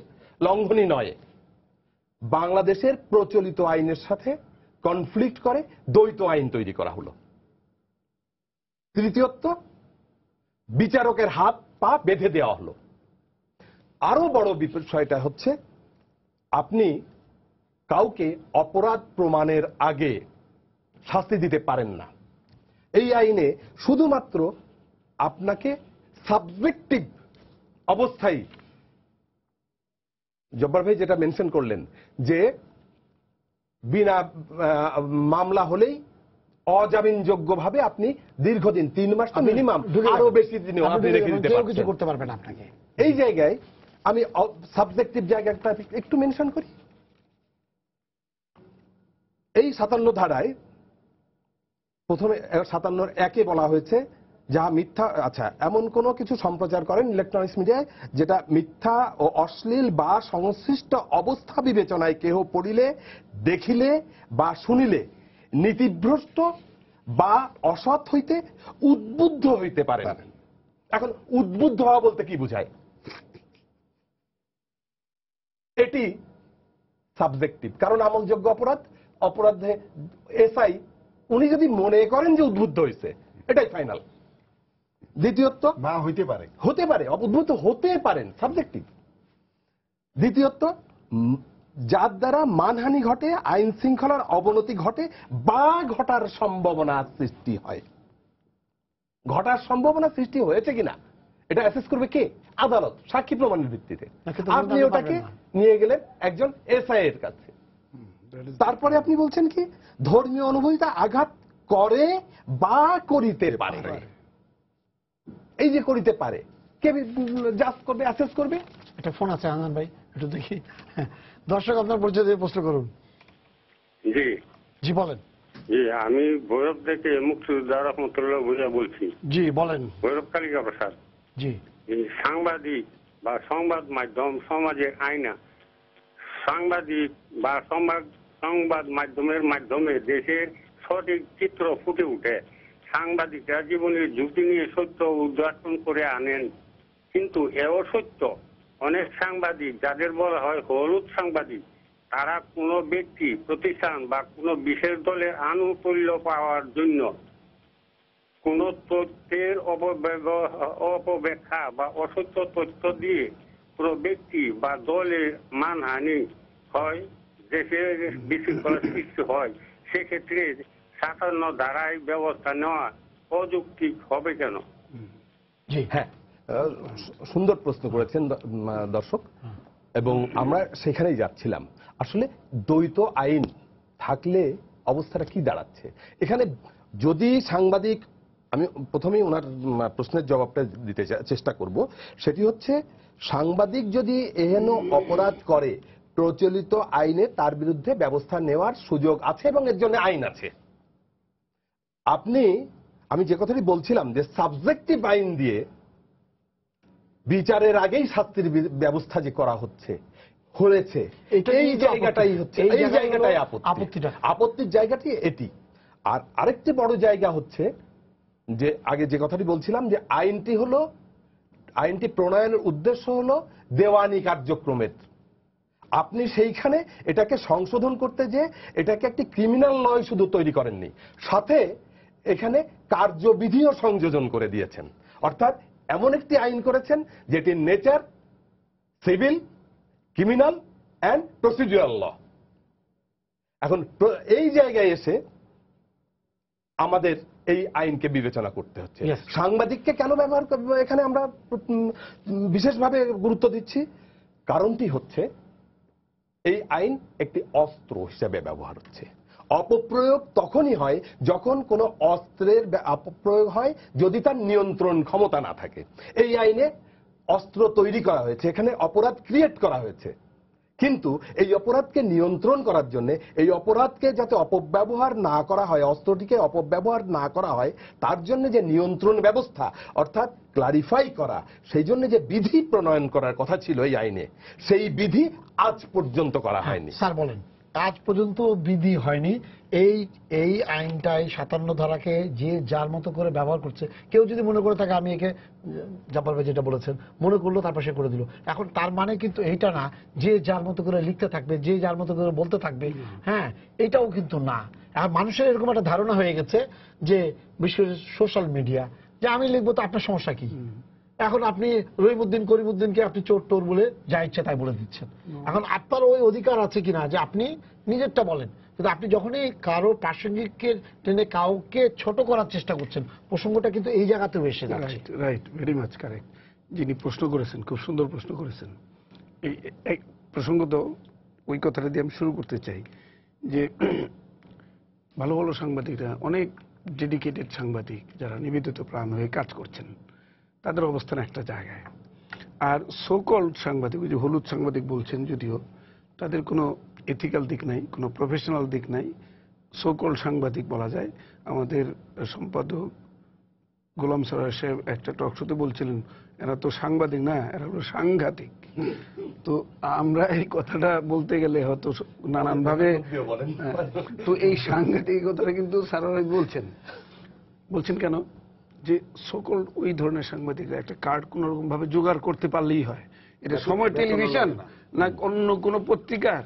S4: লঙ্ঘনই নয়, বাংলাদেশের প্রচলিত আইনের সাথে কনফ্লিক্ট করে দ্বৈত আইন তৈরি করা হলো। তৃতীয়ত, বিচারকের হাত পা বেঁধে দেওয়া হলো। আরো বড় বিষয়টা হচ্ছে আপনি কাউকে অপরাধ প্রমাণের আগে শাস্তি দিতে পারেন না। এই আইনে শুধুমাত্র আপনাকে সাবজেক্টিভ অবস্থায়, জব্বার ভাই যেটা মেনশন করলেন যে বিনা মামলা হলেই অজামিনযোগ্য ভাবে আপনি দীর্ঘদিন 3 মাস তো মিনিমাম, আরো বেশি দিনে আপনি রেখে দিতে পারবেন,
S1: কিছু করতে পারবেন আপনাকে।
S4: এই জায়গায় আমি সাবজেক্টিভ জায়গাটা একটু মেনশন করি। এই 57 ধারায় প্রথমে 57(1)-এ বলা হয়েছে যাহা মিথ্যা, আচ্ছা, এমন কোনো কিছু সম্প্রচার করেন ইলেকট্রনিক্স মিডিয়ায় যেটা মিথ্যা ও অশ্লীল বা সংশ্লিষ্ট অবস্থা বিবেচনায় কেহ পড়িলে, দেখিলে বা শুনিলে নীতিভ্রষ্ট বা অসৎ হইতে উদ্বুদ্ধ হইতে পারে। এখন উদ্বুদ্ধ হওয়া বলতে কি বোঝায়? এটি সাবজেক্টিভ, কারণ আমলযোগ্য অপরাধে এসআই উনি যদি মনে করেন যে উদ্বুদ্ধ হয়েছে, এটাই ফাইনাল। দ্বিতীয়ত
S3: না হইতে পারে,
S4: হতে পারে, উদ্বুদ্ধ হতে পারেন, সাবজেক্টিভ। দ্বিতীয়ত যার দ্বারা মানহানি ঘটে, আইন শৃঙ্খলার অবনতি ঘটে বা ঘটার সম্ভাবনা সৃষ্টি হয়। ঘটার সম্ভাবনা সৃষ্টি হয়েছে কিনা এটা অ্যাসেস করবে কে? আদালত, সাক্ষী প্রমাণের ভিত্তিতে। আপনি ওটাকে নিয়ে গেলেন একজন এসআই এর কাছে, তারপরে আপনি বলছেন কি ধর্মীয় অনুভূতিতে আঘাত করে বা করিতে পারে। এই যে করিতে পারে, কে জাজ করবে, অ্যাসেস করবে?
S1: একটা ফোন আছে আনন্দ ভাই, একটু দেখি। দর্শক আপনার পরিচয় দিয়ে প্রশ্ন করুন।
S5: জি
S1: জি বলেন।
S5: জি, আমি ভৈরব থেকে মুক্তিযোদ্ধা রহমতুল্লাহ ভুইয়া বলছি।
S1: জি বলেন।
S5: ভৈরব কালিকা প্রসাদ।
S1: জি।
S5: এই সাংবাদিক বা সংবাদ মাধ্যম সমাজের আয়না। সাংবাদিক বা সংবাদ মাধ্যমের মাধ্যমে দেশের সঠিক চিত্র ফুটে ওঠে। সাংবাদিকরা জীবনের ঝুঁকি নিয়ে সত্য উদ্ঘাটন করে আনেন, কিন্তু এও সত্য অনেক সাংবাদিক যাদের বলা হয় হলুদ সাংবাদিক, তারা কোনো ব্যক্তি, প্রতিষ্ঠান বা কোনো বিশেষ দলের আনুকূল্য পাওয়ার জন্য কোন তথ্যের অপব্যাখ্যা বা অসত্য তথ্য দিয়ে কোনো ব্যক্তি বা দলের মানহানি হয়, দেশের বিশৃঙ্খলা সৃষ্টি হয়, সেক্ষেত্রে ৫৭ ধারায় ব্যবস্থা নেওয়া অযৌক্তিক হবে কেন?
S1: জি
S4: হ্যাঁ, সুন্দর প্রশ্ন করেছেন দর্শক, এবং আমরা সেখানেই যাচ্ছিলাম। আসলে দ্বৈত আইন থাকলে অবস্থাটা কি দাঁড়াচ্ছে এখানে? যদি সাংবাদিক, আমি প্রথমেই ওনার প্রশ্নের জবাবটা দিতে চেষ্টা করব, সেটি হচ্ছে সাংবাদিক যদি এহেন অপরাধ করে প্রচলিত আইনে তার বিরুদ্ধে ব্যবস্থা নেওয়ার সুযোগ আছে এবং এর জন্য আইন আছে। আমি যে কথাটি বলছিলাম যে সাবজেক্টিভ আইন দিয়ে বিচারের আগেই শাস্তির ব্যবস্থা যে করা হচ্ছে হয়েছে, এই জায়গাটাই হচ্ছে, এই জায়গাটাই আপত্তির জায়গাটি এটি। আর আরেকটি বড় জায়গা হচ্ছে যে আগে যে কথাটি বলছিলাম যে আইনটি প্রণয়নের উদ্দেশ্য হলো দেওয়ানি কার্যক্রমের। আপনি সেইখানে এটাকে সংশোধন করতে যে এটাকে একটি ক্রিমিনাল লয় শুধু তৈরি করেননি, সাথে এখানে কার্যবিধিও সংযোজন করে দিয়েছেন। অর্থাৎ এমন একটি আইন করেছেন যেটির nature civil, criminal and procedural law. এখন এই জায়গায় এসে আমাদের এই আইনকে বিবেচনা করতে হচ্ছে। সাংবাদিককে কেন ব্যবহার এখানে আমরা বিশেষভাবে গুরুত্ব দিচ্ছি, কারণটি হচ্ছে এই আইন একটি অস্ত্র হিসেবে ব্যবহার হচ্ছে। অপপ্রয়োগ তখনই হয় যখন কোনো অস্ত্রের অপপ্রয়োগ হয় যদি তার নিয়ন্ত্রণ ক্ষমতা না থাকে। এই আইনে অস্ত্র তৈরি করা হয়েছে, এখানে অপরাধ ক্রিয়েট করা হয়েছে, কিন্তু এই অপরাধকে নিয়ন্ত্রণ করার জন্য, এই অপরাধকে যাতে অপব্যবহার না করা হয়, অস্ত্রটিকে অপব্যবহার না করা হয়, তার জন্য যে নিয়ন্ত্রণ ব্যবস্থা অর্থাৎ ক্লারিফাই করা, সেই জন্য যে বিধি প্রণয়ন করার কথা ছিল এই আইনে, সেই বিধি আজ পর্যন্ত করা হয়নি।
S1: স্যার বলেন, আজ পর্যন্ত বিধি হয়নি। এই আইনটাই ৫৭ ধারাকে যে যার মতো করে ব্যবহার করছে, কেউ যদি মনে করে থাকে আমি একে, জাপার ভাই যেটা বলেছেন, মনে করলো তারপর সে করে দিল। এখন তার মানে কিন্তু এইটা না যে যার মতো করে লিখতে থাকবে, যে যার মতো করে বলতে থাকবে। হ্যাঁ, এটাও কিন্তু না। আর মানুষের এরকম একটা ধারণা হয়ে গেছে যে বিশেষ করে সোশ্যাল মিডিয়া, যে আমি লিখবো তো আপনার সমস্যা কি? এখন আপনি রহিমউদ্দিন করিমউদ্দিনকে আপনি চোর টোর বলে যা ইচ্ছা তাই বলে দিচ্ছেন। এখন আপনার ওই অধিকার আছে কিনা যে আপনি নিজেরটা বলেন, কিন্তু আপনি যখনই কারো প্রাসঙ্গিকের টেনে কাউকে ছোট করার চেষ্টা করছেন, প্রসঙ্গটা কিন্তু এই জায়গাতেও এসে যাচ্ছে।
S2: Right, very much correct. যিনি প্রশ্ন করেছেন খুব সুন্দর প্রশ্ন করেছেন। এই প্রসঙ্গত ওই কথাটা দিয়ে আমি শুরু করতে চাই যে ভালো ভালো সাংবাদিকরা, অনেক ডেডিকেটেড সাংবাদিক যারা নিবেদিত প্রাণ হয়ে কাজ করছেন, তাদের অবস্থান একটা জায়গায়। আর সোকল্ড সাংবাদিক, ওই যে হলুদ সাংবাদিক বলছেন, যদিও তাদের কোনো এথিক্যাল দিক নাই, কোনো প্রফেশনাল দিক নাই, সোকল্ড সাংবাদিক বলা যায়। আমাদের সম্পাদক গোলাম সরোয়ার সাহেব একটা টক শোতে বলছিলেন এরা তো সাংবাদিক না, এরা হলো সাংঘাতিক। তো আমরা এই কথাটা বলতে গেলে হয়তো নানান ভাবে, তো এই সাংঘাতিকতাটা কিন্তু সারারাই বলছেন কেন যে সকল ওই ধরনের সাংবাদিকরা একটা কার্ড কোন রকম ভাবে জোগাড় করতে পারলেই হয়। এটা সময় টেলিভিশন না অন্য কোন পত্রিকার,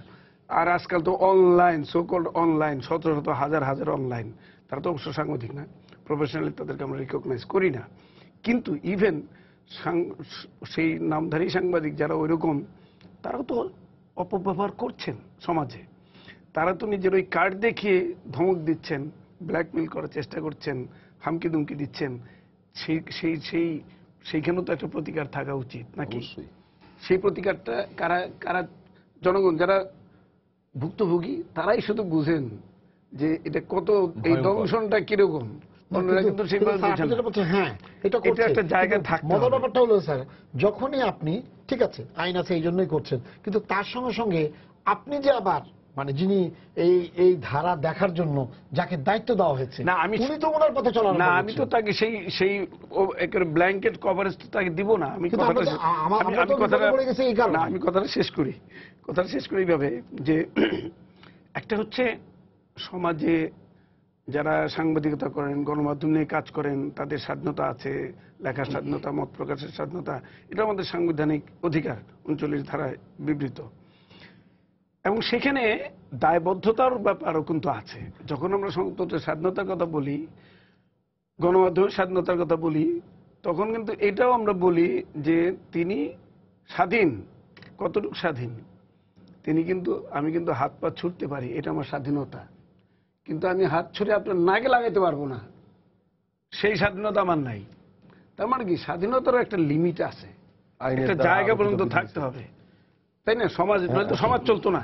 S2: আর আজকাল তো অনলাইন, সোকল্ড অনলাইন, শত শত হাজার হাজার অনলাইন। তারা তো অবশ্য সাংবাদিক না, প্রফেশনালি তাদেরকে আমরা রিকগনাইজ করি না। কিন্তু ইভেন সেই নামধারী সাংবাদিক যারা ওইরকম, তারাও তো অপব্যবহার করছেন সমাজে। তারা তো নিজের ওই কার্ড দেখিয়ে ধমক দিচ্ছেন, ব্ল্যাকমেল করার চেষ্টা করছেন, হামকি দুমকি দিচ্ছেন। সেইখানেও তো একটা প্রতিকার থাকা উচিত নাকি? সেই প্রতিকারটা কারা কারা? জনগণ যারা ভুক্তভোগী তারাই শুধু বুঝেন যে এটা কত, এই দংশনটা কিরকম। অন্যরা কিন্তু সেইভাবে বুঝেন না।
S1: হ্যাঁ, এটা
S2: একটা জায়গায় থাকতে
S1: মজার
S2: হবে।
S1: ব্যাপারটা হলো স্যার, যখনই আপনি ঠিক আছে আইন আছে এই জন্যই করছেন, কিন্তু তার সঙ্গে সঙ্গে আপনি যে আবার মানে যিনি এই ধারা দেখার জন্য যাকে দায়িত্ব দেওয়া হয়েছে,
S2: না
S1: উনি তো ওনার পথে চলার
S2: না, আমি তো তাকে সেই ব্ল্যাঙ্কেট কভারেজ তাকে দিব না। আমি কথাটা শেষ করি এইভাবে যে একটা হচ্ছে সমাজে যারা সাংবাদিকতা করেন, গণমাধ্যম নিয়ে কাজ করেন, তাদের স্বাধীনতা আছে, লেখার স্বাধীনতা, মত প্রকাশের স্বাধীনতা, এটা আমাদের সাংবিধানিক অধিকার 39 ধারায় বিবৃত। এবং সেখানে দায়বদ্ধতার ব্যাপারও কিন্তু আছে। যখন আমরা সংবাদপত্রের স্বাধীনতার কথা বলি, গণমাধ্যমের স্বাধীনতার কথা বলি, তখন কিন্তু এটাও আমরা বলি যে তিনি স্বাধীন। কতটুকু স্বাধীন? আমি কিন্তু হাত পা ছুটতে পারি, এটা আমার স্বাধীনতা, কিন্তু আমি হাত ছুড়ে আপনার নাকে লাগাইতে পারবো না, সেই স্বাধীনতা আমার নাই। তার মানে কি, স্বাধীনতারও একটা লিমিট আছে, একটা জায়গা পর্যন্ত থাকতে হবে, তাই না? নয়তো সমাজ চলতো না,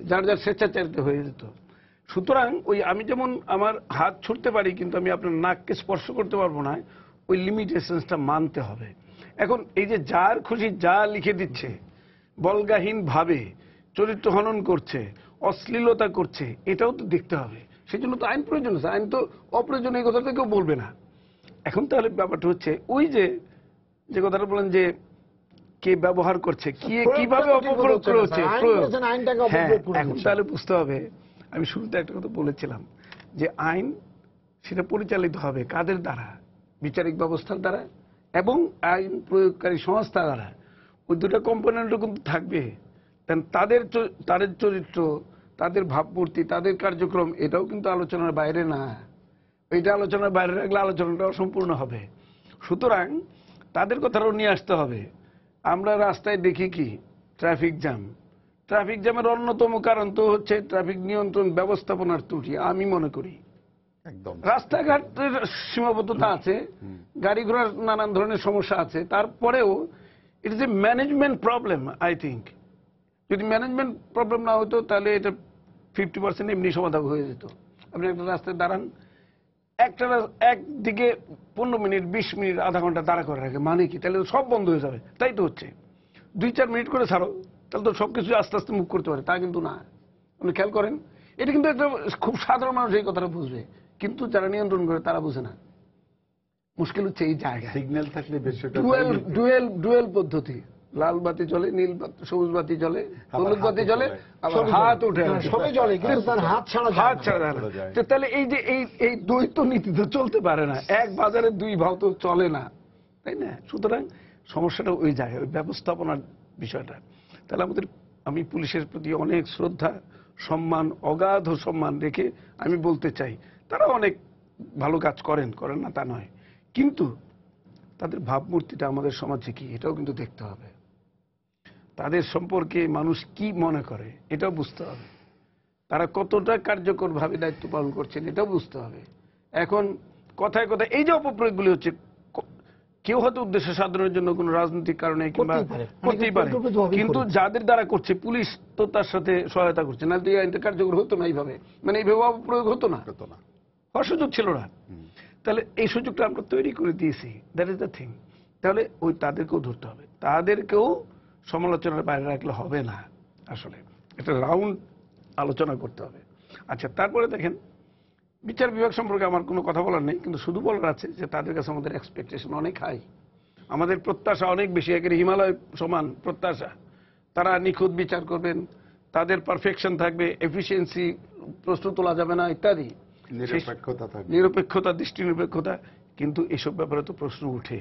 S2: যার যার স্বেচ্ছাচারিতা হয়ে যেত। সুতরাং ওই আমি যেমন আমার হাত ছুটতে পারি, কিন্তু আমি আপনার নাককে স্পর্শ করতে পারবো না, ওই লিমিটেশনসটা মানতে হবে। এখন এই যে যার খুশি যা লিখে দিচ্ছে, বলগাহীন ভাবে চরিত্র হনন করছে, অশ্লীলতা করছে, এটাও তো দেখতে হবে। সেই জন্য তো আইন প্রয়োজন আছে। আইন তো অপ্রয়োজনীয় এই কথাটা কেউ বলবে না। এখন তাহলে ব্যাপারটা হচ্ছে ওই যে কথাটা বলেন যে কে ব্যবহার করছে, কিভাবে অপপ্রয়োগ করছে, হ্যাঁ, এখন তাহলে বুঝতে হবে। আমি শুরুতে একটা কথা বলেছিলাম যে আইন সেটা পরিচালিত হবে কাদের দ্বারা? বিচারিক ব্যবস্থার দ্বারা এবং আইন প্রয়োগকারী সংস্থা দ্বারা। ওই দুটো কম্পোনেন্টও কিন্তু থাকবে। তাদের চরিত্র, তাদের ভাবমূর্তি, তাদের কার্যক্রম, এটাও কিন্তু আলোচনার বাইরে না। এটা আলোচনার বাইরে রাখলে আলোচনাটা অসম্পূর্ণ হবে। সুতরাং তাদের কথাটাও নিয়ে আসতে হবে। আমরা রাস্তায় দেখি কি ট্রাফিক জ্যামের অন্যতম কারণ তো হচ্ছে ট্রাফিক নিয়ন্ত্রণ ব্যবস্থাপনার ত্রুটি। আমি মনে করি
S3: একদম
S2: রাস্তাঘাটের সীমাবদ্ধতা আছে, গাড়ি ঘোড়ার নানান ধরনের সমস্যা আছে, তারপরেও it is a management problem. I think যদি ম্যানেজমেন্ট প্রবলেম না হতো তাহলে এটা 50% এমনি সমাধান হয়ে যেত। আপনি একটা রাস্তায় দাঁড়ান, একদিকে 15 মিনিট, 20 মিনিট, আধা ঘন্টা দাঁড়া করে রাখে, মানে কি? তাহলে সব বন্ধ হয়ে যাবে। তাই তো হচ্ছে। 2-4 মিনিট করে ছাড়ো, তাহলে তো সবকিছু আস্তে আস্তে মুভ করতে পারে। তা কিন্তু না। আপনি খেয়াল করেন, এটা কিন্তু একটা খুব সাধারণ মানুষ এই কথাটা বুঝবে, কিন্তু যারা নিয়ন্ত্রণ করে তারা বুঝে না। মুশকিল হচ্ছে এই জায়গায়।
S3: সিগন্যাল থাকলে বিষয়টা
S2: ডুয়েল পদ্ধতি, লাল বাতি জ্বলে, নীল বাতি, সবুজ বাতি জ্বলে, হলুদ বাতি জ্বলে, আবার হাত উঠে,
S1: সবই জ্বলে, কিন্তু তার হাত ছাড়া
S2: যায় না। তাহলে এই যে এই দ্বৈত নীতি তো চলতে পারে না। এক বাজারে দুই ভাও তো চলে না, তাই না? সুতরাং সমস্যাটা ওই জায়গায়, ওই ব্যবস্থাপনার বিষয়টা। তাহলে আমি পুলিশের প্রতি অনেক শ্রদ্ধা, সম্মান, অগাধ সম্মান রেখে আমি বলতে চাই, তারা অনেক ভালো কাজ করেন না তা নয়, কিন্তু তাদের ভাবমূর্তিটা আমাদের সমাজে কি, এটাও কিন্তু দেখতে হবে। তাদের সম্পর্কে মানুষ কি মনে করে এটাও বুঝতে হবে। তারা কতটা কার্যকরভাবে দায়িত্ব পালন করছেন এটাও বুঝতে হবে। এখন কথায় কথায় এই যে অপপ্রয়োগগুলি হচ্ছে, কেউ হয়তো উদ্দেশ্য সাধনের জন্য কোনো রাজনৈতিক কারণে কিংবা করতেই পারে, কিন্তু যাদের দ্বারা করছে পুলিশ তো তার সাথে সহায়তা করছে না, এই আইনটা কার্যকর হতো না এইভাবে, মানে এইভাবে অপপ্রয়োগ হতো না, হওয়ার সুযোগ ছিল না। তাহলে এই সুযোগটা আমরা তৈরি করে দিয়েছি, দ্যাট ইজ দ্য থিং। তাহলে ওই তাদেরকেও ধরতে হবে, তাদেরকেও সমালোচনার বাইরে রাখলে হবে না। আসলে একটা রাউন্ড আলোচনা করতে হবে। আচ্ছা, তারপরে দেখেন বিচার বিভাগ সম্পর্কে আমার কোনো কথা বলার নেই, কিন্তু শুধু বলার আছে যে তাদের কাছে আমাদের এক্সপেকটেশন অনেক হাই, আমাদের প্রত্যাশা অনেক বেশি, একেবারে হিমালয় সমান প্রত্যাশা। তারা নিখুঁত বিচার করবেন, তাদের পারফেকশন থাকবে, এফিসিয়েন্সি প্রশ্ন তোলা যাবে না ইত্যাদি, নিরপেক্ষতা, দৃষ্টি নিরপেক্ষতা। কিন্তু এসব ব্যাপারে তো প্রশ্ন উঠে,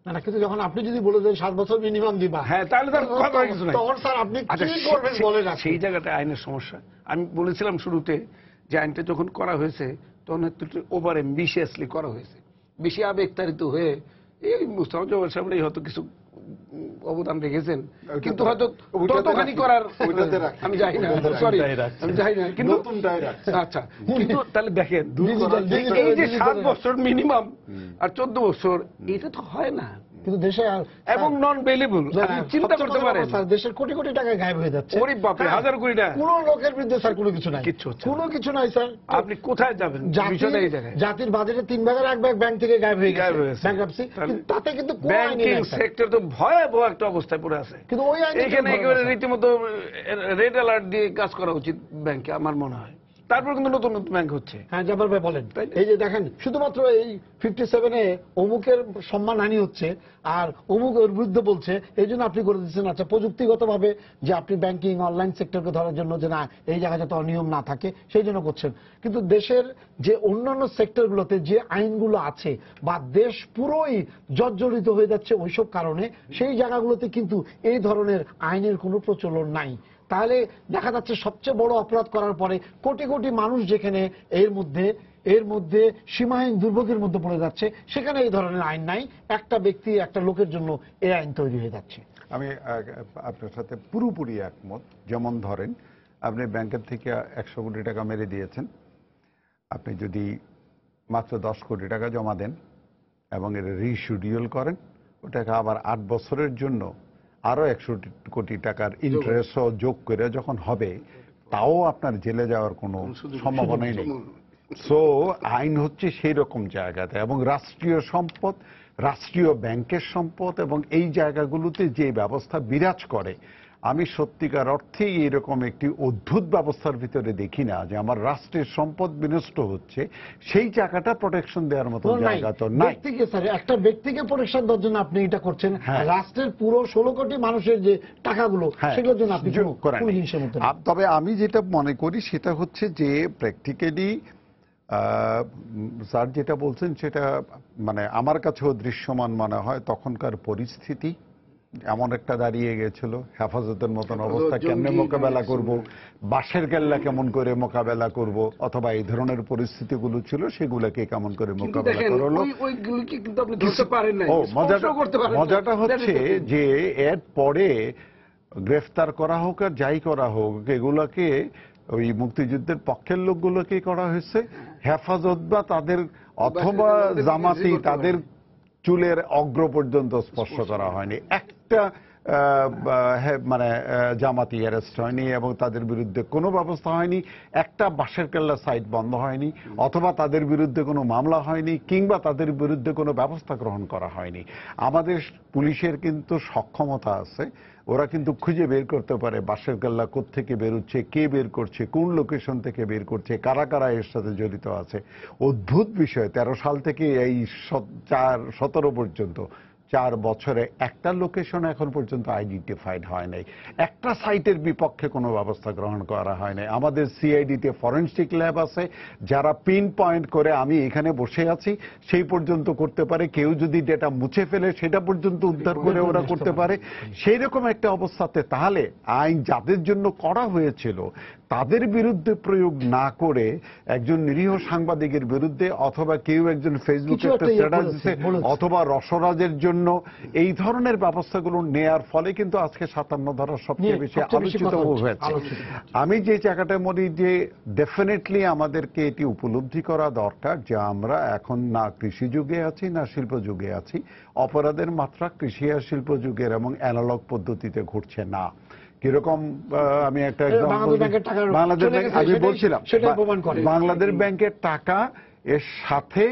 S1: না, কিন্তু যখন আপনি যদি বলে দেন 7 বছর মিনিমাম দিবা,
S2: হ্যাঁ, তাহলে তার কথা কিছু নাই।
S1: তখন স্যার আপনি
S2: আচ্ছা,
S1: কি করবেন বলেন?
S2: সেই জায়গাটা আইনের সমস্যা। আমি বলেছিলাম শুরুতে যে আইনটা যখন করা হয়েছে তখন একটু ওভার অ্যাম্বিশিয়াসলি করা হয়েছে, বেশি আবেগতাড়িত হয়ে এই মুস্তাফা জব্বার সাহেবরাই হয়তো কিছু অবদান রেখেছেন, কিন্তু হয়তো ততখানি করার আমি জানি না, সরি আমি জানি না, কিন্তু আচ্ছা, কিন্তু তাহলে দেখেন এই যে 7 বছর মিনিমাম আর 14 বছর এটা তো হয় না,
S1: কিন্তু দেশে
S2: এবং নন বেলেবল। আপনি চিন্তা করতে পারেন
S1: দেশের কোটি কোটি টাকা গায়েব হয়ে যাচ্ছে।
S2: ওরে বাপরে, হাজার কোটি টাকা।
S1: কোন লোকের বিরুদ্ধে স্যার কোনো কিছু নাই,
S2: কিচ্ছু হচ্ছে না।
S1: কোনো কিছু নাই স্যার।
S2: আপনি কোথায় যাবেন? বিষয়টা এই জায়গায়
S1: জাতির বাজেটের 3 ভাগের 1 ভাগ ব্যাংক থেকে গায়েব হয়ে
S2: গায়েব
S1: গেছে,
S2: হয়েছে।
S1: ব্যাংকরাপসি। তাতে কিন্তু কোনো আইন
S2: ব্যাংকিং
S1: নেই স্যার।
S2: সেক্টর তো ভয়াবহ একটা অবস্থায় পড়ে আছে,
S1: কিন্তু ওই আইন
S2: এখানে একেবারে রীতিমতো রেড অ্যালার্ট দিয়ে কাজ করা উচিত ব্যাংকে আমার মনে হয়। তারপর কিন্তু নতুন নতুন ব্যাংক হচ্ছে।
S1: হ্যাঁ, জব্বার ভাই বলেন। এই যে দেখেন, শুধুমাত্র এই 57-এ অমুকের সম্মানহানি হচ্ছে আর অমুক ওর বিরুদ্ধে বলছে, এই জন্য আপনি করে দিচ্ছেন আচ্ছা প্রযুক্তিগতভাবে যে আপনি ব্যাংকিং অনলাইন সেক্টরকে ধরার জন্য যে না এই জায়গায় যাতে অনিয়ম না থাকে সেই জন্য করছেন। কিন্তু দেশের যে অন্যান্য সেক্টরগুলোতে যে আইনগুলো আছে বা দেশ পুরোই জর্জরিত হয়ে যাচ্ছে ওইসব কারণে, সেই জায়গাগুলোতে কিন্তু এই ধরনের আইনের কোনো প্রচলন নাই। তাহলে দেখা যাচ্ছে সবচেয়ে বড় অপরাধ করার পরে কোটি কোটি মানুষ যেখানে এর মধ্যে সীমাহীন দুর্ভোগের মধ্যে পড়ে যাচ্ছে, সেখানে এই ধরনের আইন নাই। একটা ব্যক্তি একটা লোকের জন্য এই আইন তৈরি হয়ে যাচ্ছে।
S3: আমি আপনার সাথে পুরোপুরি একমত। যেমন ধরেন, আপনি ব্যাংকের থেকে 100 কোটি টাকা মেরে দিয়েছেন, আপনি যদি মাত্র 10 কোটি টাকা জমা দেন এবং এর রিশিডিউল করেন, ওটাকে আবার 8 বছরের জন্য আরো 100 কোটি টাকার ইন্টারেস্ট যোগ করে যখন হবে, তাও আপনার জেলে যাওয়ার কোনো সম্ভাবনাই নেই। সো আইন হচ্ছে সেই রকম জায়গাতে, এবং রাষ্ট্রীয় সম্পদ, রাষ্ট্রীয় ব্যাংকের সম্পদ এবং এই জায়গাগুলোতে যে ব্যবস্থা বিরাজ করে, আমি সত্যিকার অর্থেই এরকম একটি অদ্ভুত ব্যবস্থার ভিতরে দেখি না যে আমার রাষ্ট্রের সম্পদ বিনষ্ট হচ্ছে, সেই জায়গাটা প্রোটেকশন দেওয়ার মতো জায়গা তো নাই।
S1: একটা ব্যক্তিকে প্রোটেকশন দেওয়ার জন্য আপনি এটা করছেন, রাষ্ট্রের পুরো 16 কোটি মানুষের যে টাকাগুলো সেগুলোর জন্য আপনি কোনো জিনিসের মধ্যে।
S3: তবে আমি যেটা মনে করি সেটা হচ্ছে যে প্র্যাকটিক্যালি স্যার যেটা বলছেন সেটা মানে আমার কাছেও দৃশ্যমান মনে হয়। তখনকার পরিস্থিতি এমন একটা দাঁড়িয়ে গেছিল, হেফাজতের মতন অবস্থা কেমনে মোকাবেলা করব, বাঁশের কেল্লা কেমন করে মোকাবেলা করব, অথবা এই ধরনের পরিস্থিতিগুলো ছিল সেগুলোকে কেমন করে মোকাবেলা করা হলো। মজাটা হচ্ছে যে এর পরে গ্রেফতার করা হোক আর যাই করা হোক, এগুলোকে ওই মুক্তিযুদ্ধের পক্ষের লোকগুলোকে করা হয়েছে, হেফাজত বা তাদের অথবা জামাতি তাদের চুলের অগ্র পর্যন্ত স্পর্শ করা হয়নি। একটা মানে জামাতি অ্যারেস্ট হয়নি এবং তাদের বিরুদ্ধে কোনো ব্যবস্থা হয়নি, একটা বাঁশের কেল্লা সাইট বন্ধ হয়নি, অথবা তাদের বিরুদ্ধে কোনো মামলা হয়নি, কিংবা তাদের বিরুদ্ধে কোনো ব্যবস্থা গ্রহণ করা হয়নি। আমাদের পুলিশের কিন্তু সক্ষমতা আছে, ওরা কিন্তু খুঁজে বের করতে পারে বাঁশের কেল্লা কোত্থেকে বেরোচ্ছে, কে বের করছে, কোন লোকেশন থেকে বের করছে, কারা কারা এর সাথে জড়িত আছে। অদ্ভুত বিষয়, 13 সাল থেকে এই 17 পর্যন্ত 4 বছরে একটা লোকেশন এখন পর্যন্ত আইডেন্টিফাইড হয় নাই, একটা সাইটের বিপক্ষে কোনো ব্যবস্থা গ্রহণ করা হয় নাই। আমাদের সিআইডিতে ফরেনসিক ল্যাব আছে, যারা পিন পয়েন্ট করে আমি এখানে বসে আছি সেই পর্যন্ত করতে পারে, কেউ যদি ডেটা মুছে ফেলে সেটা পর্যন্ত উদ্ধার করে ওরা করতে পারে। সেই রকম একটা অবস্থাতে তাহলে আইন যাদের জন্য করা হয়েছিল তাদের বিরুদ্ধে প্রয়োগ না করে একজন নিরীহ সাংবাদিকের বিরুদ্ধে, অথবা কেউ একজন ফেসবুকে একটা স্ট্যাটাস দিচ্ছে, অথবা রসরাজের জন্য এই ধরনের ব্যবস্থাগুলো নেয়ার ফলে কিন্তু আজকে 57 ধারা সবচেয়ে বেশি আলোচিত হয়েছে। আমি যে জায়গাটা মনে যে ডেফিনেটলি আমাদেরকে এটি উপলব্ধি করা দরকার যে আমরা এখন না কৃষি যুগে আছি না শিল্প যুগে আছি। অপরাধের মাত্রা কৃষি আর শিল্প যুগের এবং অ্যানালগ পদ্ধতিতে ঘটছে না। কিরকম আমি একটা বাংলাদেশ ব্যাংক আমি বলছিলাম, বাংলাদেশ ব্যাংকের টাকা এর সাথে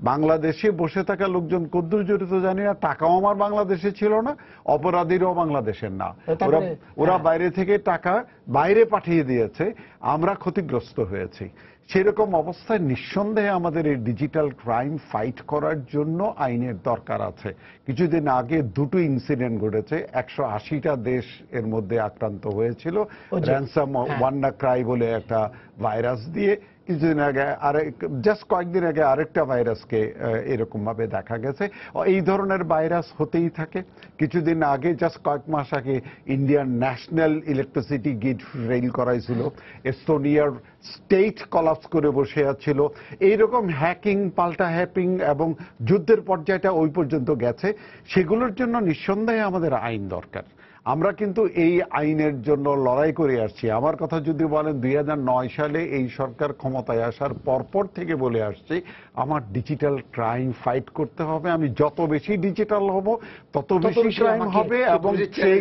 S3: বাংলাদেশে বসে থাকা লোকজন কদ্দূর জড়িত জানি না, টাকাও আমার বাংলাদেশে ছিল না, অপরাধীরাও বাংলাদেশের না, ওরা বাইরে থেকে টাকা বাইরে পাঠিয়ে দিয়েছে, আমরা ক্ষতিগ্রস্ত হয়েছি। সেরকম অবস্থায় নিঃসন্দেহে আমাদের এই ডিজিটাল ক্রাইম ফাইট করার জন্য আইনের দরকার আছে। কিছুদিন আগে 2টো ইনসিডেন্ট ঘটেছে, 180টা দেশ এর মধ্যে আক্রান্ত হয়েছিল র্যানসাম ওয়ান্ডাক্রাই বলে একটা ভাইরাস দিয়ে, কিছুদিন আগে জাস্ট কয়েকদিন আগে আরেকটা ভাইরাসকে এরকম ভাবে দেখা গেছে। এই ধরনের ভাইরাস হতেই থাকে। কিছুদিন আগে জাস্ট কয়েক মাস আগে Indian national electricity grid fail করাইছিল, এস্তোনিয়ার স্টেট কলাপস করে বসে আছিল। এইরকম হ্যাকিং, পাল্টা হ্যাকিং এবং যুদ্ধের পর্যায়টা ওই পর্যন্ত গেছে। সেগুলোর জন্য নিঃসন্দেহে আমাদের আইন দরকার। আমরা কিন্তু এই আইনের জন্য লড়াই করে আসছি। আমার কথা যদি বলেন 2009 সালে এই সরকার ক্ষমতায় আসার পরপর থেকে বলে আসছি আমার ডিজিটাল ক্রাইম ফাইট করতে হবে। আমি যত বেশি ডিজিটাল হব তত বেশি ক্রাইম হবে এবং সেই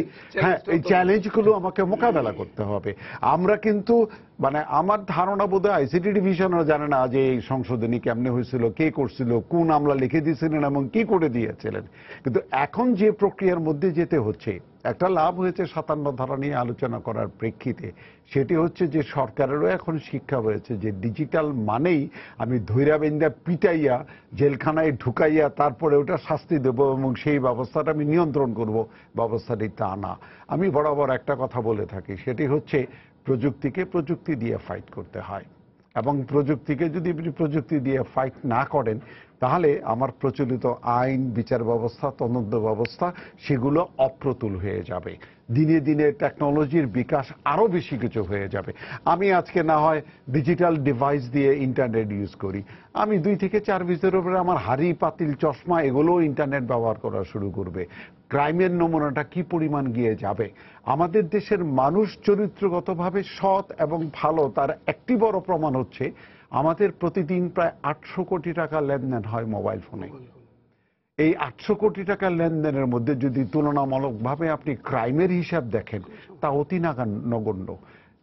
S3: এই চ্যালেঞ্জগুলো আমাকে মোকাবেলা করতে হবে। আমরা কিন্তু মানে আমার ধারণা বোধহয় আইসিটি ডিভিশনও জানে না যে এই সংশোধনী কেমনে হয়েছিল, কে করছিল, কোন আমলা লিখে দিয়েছিলেন এবং কি করে দিয়েছিলেন। কিন্তু এখন যে প্রক্রিয়ার মধ্যে যেতে হচ্ছে, একটা লাভ হয়েছে 57 ধারা নিয়ে আলোচনা করার প্রেক্ষিতে। সেটি হচ্ছে যে সরকারেরও এখন শিক্ষা হয়েছে যে ডিজিটাল মানেই আমি ধৈরা বেন্দা পিটাইয়া জেলখানায় ঢুকাইয়া তারপরে ওটা শাস্তি দেব এবং সেই ব্যবস্থাটা আমি নিয়ন্ত্রণ করব, ব্যবস্থাটি তা না। আমি বরাবর একটা কথা বলে থাকি, সেটি হচ্ছে প্রযুক্তিকে প্রযুক্তি দিয়ে ফাইট করতে হয় এবং প্রযুক্তিকে যদি আপনি প্রযুক্তি দিয়ে ফাইট না করেন তাহলে আমার প্রচলিত আইন, বিচার ব্যবস্থা, তদন্ত ব্যবস্থা সেগুলো অপ্রতুল হয়ে যাবে। দিনে দিনে টেকনোলজির বিকাশ আরো বেশি কিছু হয়ে যাবে। আমি আজকে না হয় ডিজিটাল ডিভাইস দিয়ে ইন্টারনেট ইউজ করি, আমি 2 থেকে 4 বছরের উপরে আমার হাড়ি, পাতিল, চশমা এগুলোও ইন্টারনেট ব্যবহার করা শুরু করবে। ক্রাইমের নমুনাটা কি পরিমাণ গিয়ে যাবে। আমাদের দেশের মানুষ চরিত্রগতভাবে সৎ এবং ভালো, তার একটি বড় প্রমাণ হচ্ছে আমাদের প্রতিদিন প্রায় 800 কোটি টাকা লেনদেন হয় মোবাইল ফোনে। এই 800 কোটি টাকার লেনদেনের মধ্যে যদি তুলনামূলকভাবে আপনি ক্রাইমের হিসাব দেখেন তা অতি নগণ্য।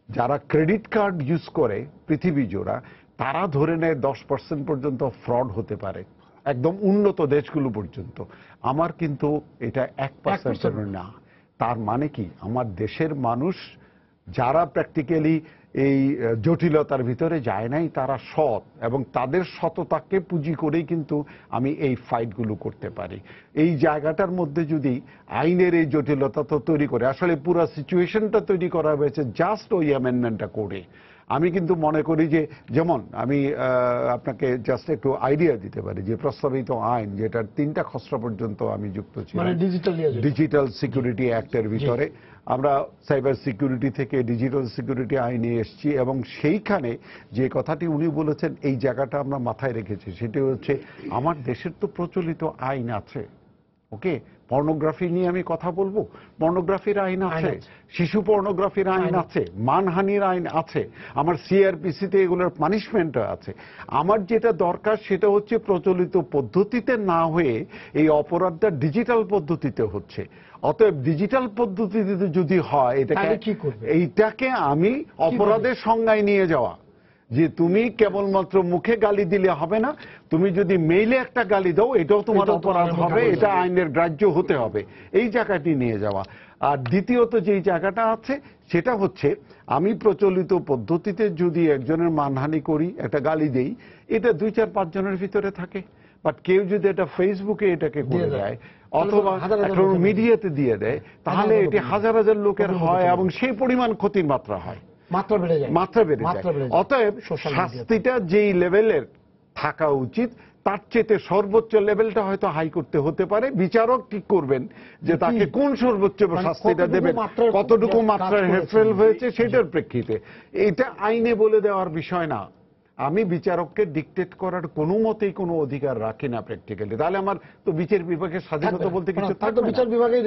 S3: যারা ক্রেডিট কার্ড ইউজ করে পৃথিবী জোড়া, তারা ধরে নেয় 10% পর্যন্ত ফ্রড হতে পারে, একদম উন্নত দেশগুলো পর্যন্ত। আমার কিন্তু এটা 1% না। তার মানে কি আমার দেশের মানুষ যারা প্র্যাকটিক্যালি এই জটিলতার ভিতরে যায় নাই, তারা সৎ এবং তাদের সততাকে পুঁজি করেই কিন্তু আমি এই ফাইটগুলো করতে পারি। এই জায়গাটার মধ্যে যদি আইনের এই জটিলতা তো তৈরি করে, আসলে পুরো সিচুয়েশনটা তৈরি করা হয়েছে জাস্ট ওই অ্যামেন্ডমেন্টটা করে। আমি কিন্তু মনে করি যে, যেমন আমি আপনাকে জাস্ট একটু আইডিয়া দিতে পারি যে প্রস্তাবিত আইন যেটার 3টা খসড়া পর্যন্ত আমি যুক্ত ছিলাম, ডিজিটাল সিকিউরিটি অ্যাক্টের ভিতরে আমরা সাইবার সিকিউরিটি থেকে ডিজিটাল সিকিউরিটি আইনে এসেছি এবং সেইখানে যে কথাটি উনি বলেছেন এই জায়গাটা আমরা মাথায় রেখেছি, সেটি হচ্ছে আমার দেশের তো প্রচলিত আইন আছে। ওকে, পর্নোগ্রাফি নিয়ে আমি কথা বলবো, পর্নোগ্রাফির আইন আছে, শিশু পর্নোগ্রাফির আইন আছে, মানহানির আইন আছে, আমার সিআরপিসিতে এগুলোর পানিশমেন্ট আছে। আমার যেটা দরকার সেটা হচ্ছে প্রচলিত পদ্ধতিতে না হয়ে এই অপরাধটা ডিজিটাল পদ্ধতিতে হচ্ছে। অতএব ডিজিটাল পদ্ধতিতে যদি হয় এইটাকে আমি অপরাধের সংজ্ঞায় নিয়ে যাওয়া, যে তুমি কেবলমাত্র মুখে গালি দিলে হবে না, তুমি যদি মেইলে একটা গালি দাও এটাও তোমার অপরাধ হবে, এটা আইনের গ্রাহ্য হতে হবে, এই জায়গাটি নিয়ে যাওয়া। আর দ্বিতীয়ত যেই জায়গাটা আছে সেটা হচ্ছে আমি প্রচলিত পদ্ধতিতে যদি একজনের মানহানি করি, একটা গালি দেই, এটা 2-4-5 জনের ভিতরে থাকে। বাট কেউ যদি এটা ফেসবুকে এটাকে করে দেয় অথবা একটা মিডিয়াতে দিয়ে দেয়, তাহলে এটি হাজার হাজার লোকের হয় এবং সেই পরিমাণ ক্ষতির মাত্রা হয়, মাত্রা বেড়ে যায়। অতএব শাস্তিটা যেই লেভেলের থাকা উচিত তার চেয়ে সর্বোচ্চ লেভেলটা হয়তো হাই করতে হতে পারে। বিচারক ঠিক করবেন যে তাকে কোন সর্বোচ্চ শাস্তিটা দেবেন, কতটুকু মাত্রায় হেরফের হয়েছে সেটার প্রেক্ষিতে। এটা আইনে বলে দেওয়ার বিষয় না। আমি বিচারককে ডিকটেট করার কোনো মতেই কোনো অধিকার রাখি না প্র্যাকটিক্যালি। তাহলে আমার তো বিচার বিভাগের স্বাধীনতা বলতে কিছু থাকবে না। বিচার বিভাগে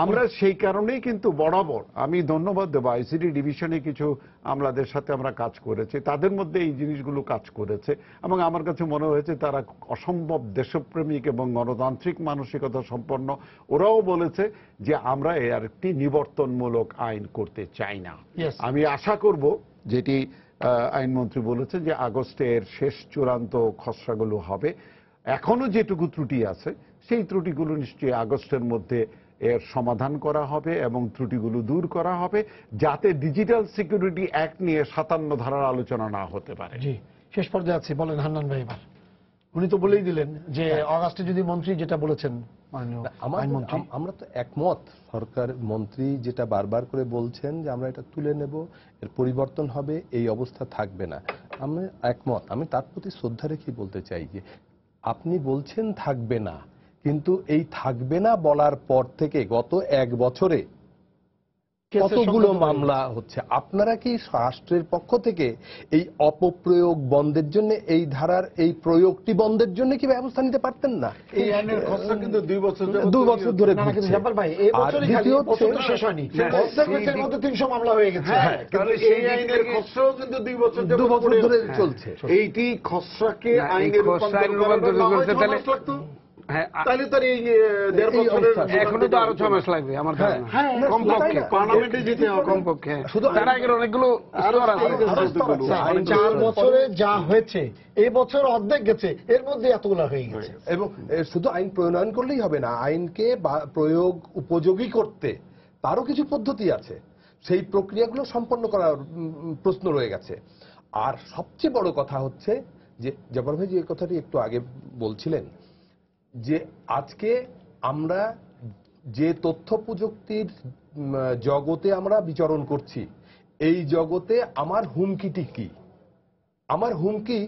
S3: আমরা সেই কারণেই কিন্তু বরাবর আমি ধন্যবাদ দেব আইসিটি ডিভিশনে কিছু আমলাদের সাথে আমরা কাজ করেছি, তাদের মধ্যে এই জিনিসগুলো কাজ করেছে এবং আমার কাছে মনে হয়েছে তারা অসম্ভব দেশপ্রেমিক এবং গণতান্ত্রিক মানসিকতা সম্পন্ন। ওরাও বলেছে যে আমরা এর একটি নিবর্তনমূলক আইন করতে চাই না। আমি আশা করব যেটি আইনমন্ত্রী বলেছেন যে আগস্টের শেষ চূড়ান্ত খসড়াগুলো হবে। এখনো যেটুকু ত্রুটি আছে সেই ত্রুটিগুলো নিশ্চয়ই আগস্টের মধ্যে এর সমাধান করা হবে এবং ত্রুটিগুলো দূর করা হবে, যাতে ডিজিটাল সিকিউরিটি অ্যাক্ট নিয়ে 57 ধারার আলোচনা না হতে পারে।
S1: জি, শেষ পর্যায়ে আছি, বলেন হান্নান ভাই। এবার উনি তো বলেই দিলেন যে অগাস্টে যদি মন্ত্রী যেটা বলেছেন মাননীয় আইনমন্ত্রী,
S4: আমরা তো একমত। সরকার মন্ত্রী যেটা বারবার করে বলছেন যে আমরা এটা তুলে নেব, এর পরিবর্তন হবে, এই অবস্থা থাকবে না, আমরা একমত। আমি তার প্রতি শ্রদ্ধা রেখে বলতে চাই যে আপনি বলছেন থাকবে না, কিন্তু এই থাকবে না বলার পর থেকে গত 1 বছরে কতগুলো মামলা হচ্ছে। আপনারা কি রাষ্ট্রের পক্ষ থেকে এই অপপ্রয়োগ বন্ধের জন্য, এই ধারার এই প্রয়োগটি বন্ধের জন্য কি ব্যবস্থা নিতে পারতেন না?
S3: এই আইনের খসড়া কিন্তু 2 বছর
S4: 2 বছর ধরে
S1: না, কিন্তু
S4: ঘুরছে।
S1: জাপার ভাই এই
S4: আর
S1: বছরই
S4: দ্বিতীয়
S1: খালি বছর তো শেষ হয়নি, অর্ধেক বছরের মধ্যে 300 মামলা হয়ে গেছে।
S3: কিন্তু এই আইনের খসড়াও কিন্তু 2 বছর
S4: 2 বছর ধরে চলছে।
S3: এইটি খসড়াকে
S2: না, এই
S3: আইনের
S2: খসড়ায়
S3: রূপান্তর
S2: রূপান্তর করতে
S3: করতে
S2: তাহলে-
S3: লাগতো,
S2: হ্যাঁ,
S3: তাহলে তার এই 1.5 বছরের
S2: এখনো তো আরো 6 মাস লাগবে আমার ধারণা।
S1: হ্যাঁ,
S2: কমপক্ষে
S3: পার্লামেন্টে যেতে হবে।
S2: কমপক্ষে
S4: শুধু
S2: তার আগের অনেকগুলো স্তর আছে।
S1: মানে 4 বছরে যা হয়েছে এই বছর অর্ধেক গেছে, এর মধ্যে এতগুলা হয়ে গেছে।
S4: এবং শুধু আইন প্রণয়ন করলেই হবে না, আইনকে প্রয়োগ উপযোগী করতে তারও কিছু পদ্ধতি আছে, সেই প্রক্রিয়াগুলো সম্পন্ন করার প্রশ্ন রয়ে গেছে। আর সবচেয়ে বড় কথা হচ্ছে যে জব্বার ভাই যে কথাটি একটু আগে বলছিলেন যে আজকে আমরা যে তথ্য প্রযুক্তির জগতে আমরা বিচরণ করছি, এই জগতে আমার হুমকিটি কি? আমার হুমকি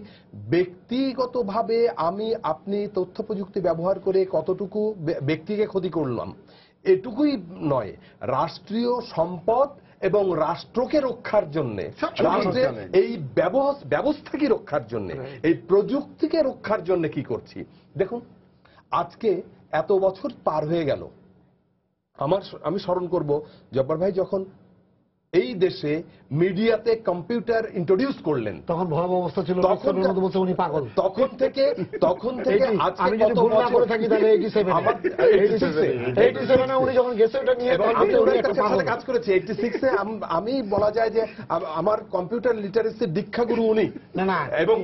S4: ব্যক্তিগতভাবে আমি আপনি তথ্য প্রযুক্তি ব্যবহার করে কতটুকু ব্যক্তিকে ক্ষতি করলাম এটুকুই নয়, রাষ্ট্রীয় সম্পদ এবং রাষ্ট্রকে রক্ষার জন্য, রাষ্ট্রের এই ব্যবস্থাকে রক্ষার জন্য, এই প্রযুক্তিকে রক্ষার জন্য কি করছি। দেখুন আজকে এত বছর পার হয়ে গেল, আমি স্মরণ করব জব্বার ভাই যখন এই দেশে মিডিয়াতে কম্পিউটার ইন্ট্রোডিউস করলেন,
S1: তখন ভয়াবহ অবস্থা ছিল, বলছে উনি পাগল।
S4: তখন থেকে আজকে
S1: আমি যদি
S4: কত
S1: ভুল না করে
S4: বছর
S1: থাকি তাহলে 87 উনি যখন গেছে ওটা নিয়ে
S4: আমি ওনার সাথে কাজ করেছি। 86 আমি বলা যায় যে আমার কম্পিউটার লিটারেসি দীক্ষাগুরু উনি।
S1: না
S4: এবং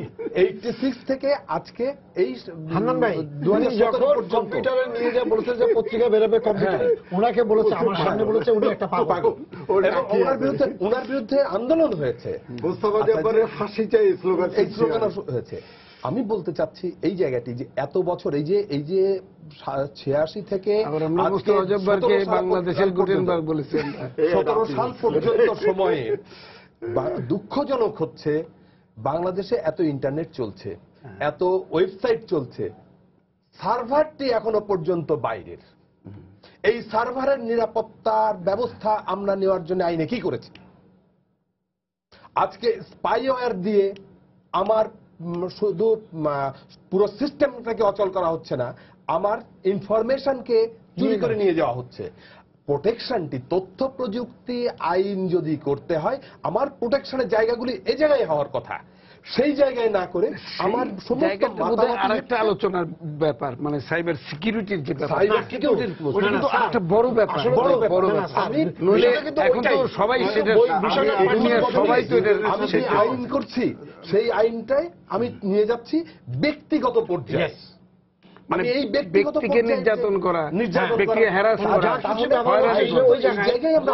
S4: 86 থেকে আজকে এই
S1: হান্নান ভাই
S4: 2017 পর্যন্ত
S1: কম্পিউটারে নিয়ে যা বলেছে যে পত্রিকা বেরোবে কম্পিউটার, ওনাকে বলেছে, আমার সামনে বলেছে উনি একটা পাগল।
S4: এবং ওনার বিরুদ্ধে আন্দোলন হয়েছে,
S3: মোস্তফা জব্বারের ফাঁসি চাই স্লোগান
S4: এই স্লোগান হয়েছে। আমি বলতে চাচ্ছি এই জায়গাটি যে এত বছর এই যে 86 থেকে
S2: আমরা মুস্তফা জব্বারকে বাংলাদেশের গুটেনবার্গ বলেছেন।
S4: 17 সাল পর্যন্ত সময়ে দুঃখজনক হচ্ছে বাংলাদেশে এত ইন্টারনেট চলছে, এত ওয়েবসাইট চলছে, সার্ভারটি এখনো পর্যন্ত বাইরের। এই সার্ভারের নিরাপত্তার ব্যবস্থা আমরা নেওয়ার জন্য আইনে কি করেছি? আজকে স্পাইওয়্যার দিয়ে আমার শুধু পুরো সিস্টেমটাকে অচল করা হচ্ছে না, আমার ইনফরমেশনকে চুরি করে নিয়ে যাওয়া হচ্ছে। প্রোটেকশনটি তথ্য প্রযুক্তি আইন যদি করতে হয়, আমার প্রোটেকশনের জায়গাগুলি এই জায়গায় হওয়ার কথা, সেই জায়গায় না করে আমার সমস্ত
S2: আরেকটা আলোচনার ব্যাপার, মানে সাইবার সিকিউরিটির যে ব্যাপার,
S4: সাইবার সিকিউরিটির
S2: ওটা কিন্তু একটা বড় ব্যাপার, বড় ব্যাপার। নইলে এখন তো সবাই সেটা সবাই তো
S4: আমি সেই আইন করছি, সেই আইনটাই আমি নিয়ে যাচ্ছি ব্যক্তিগত পর্যায়ে।
S2: মানে এই ব্যক্তিকে নির্যাতন করা, ব্যক্তিকে হ্যারাস করা,
S4: ওই জায়গায় আমরা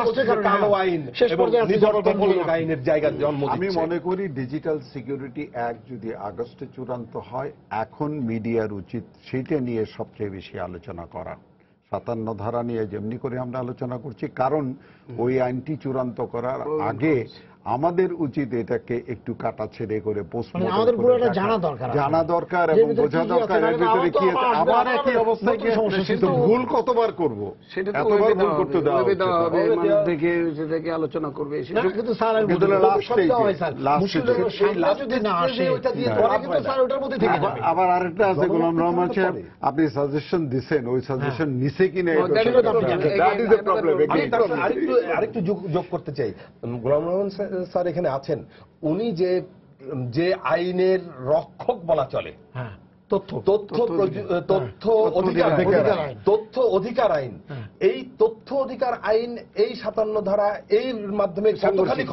S4: কালো আইন এবং নির্যাতনমূলক আইনের জায়গা জন্ম দিচ্ছে।
S3: আমি মনে করি ডিজিটাল সিকিউরিটি অ্যাক্ট যদি আগস্টে চূড়ান্ত হয়, এখন মিডিয়ার উচিত সেটা নিয়ে সবচেয়ে বেশি আলোচনা করা। 57 ধারা নিয়ে যেমনি করে আমরা আলোচনা করছি, কারণ ওই আইনটি চূড়ান্ত করার আগে আমাদের উচিত এটাকে একটু কাটা ছেড়ে করে
S1: আমাদের পুরোটা জানা দরকার
S3: এবং বোঝা দরকার এর ভিতরে কি আছে। আবার একই অবস্থায় কিন্তু ভুল কতবার করব,
S2: সেটা তো
S3: এতবার ভুল করতে দেওয়া
S2: হবে, মানুষ দেখে সেটাকে আলোচনা করবে।
S1: কিন্তু স্যার যদি না আসে স্যার ওটার মধ্যে থেকে যাবে।
S3: আবার আরেকটা আছে গোলাম রহমান সাহেব, আপনি সাজেশন দিচ্ছেন, ওই সাজেশন নিছে কিনা
S4: আরেকটু যোগ করতে চাই। গোলাম রহমান স্যার এখানে আছেন, উনি যে আইনের রক্ষক বলা চলে, তথ্য অধিকার আইন, এই তথ্য অধিকার আইন, এই 57 ধারা, এর মাধ্যমে কতখানি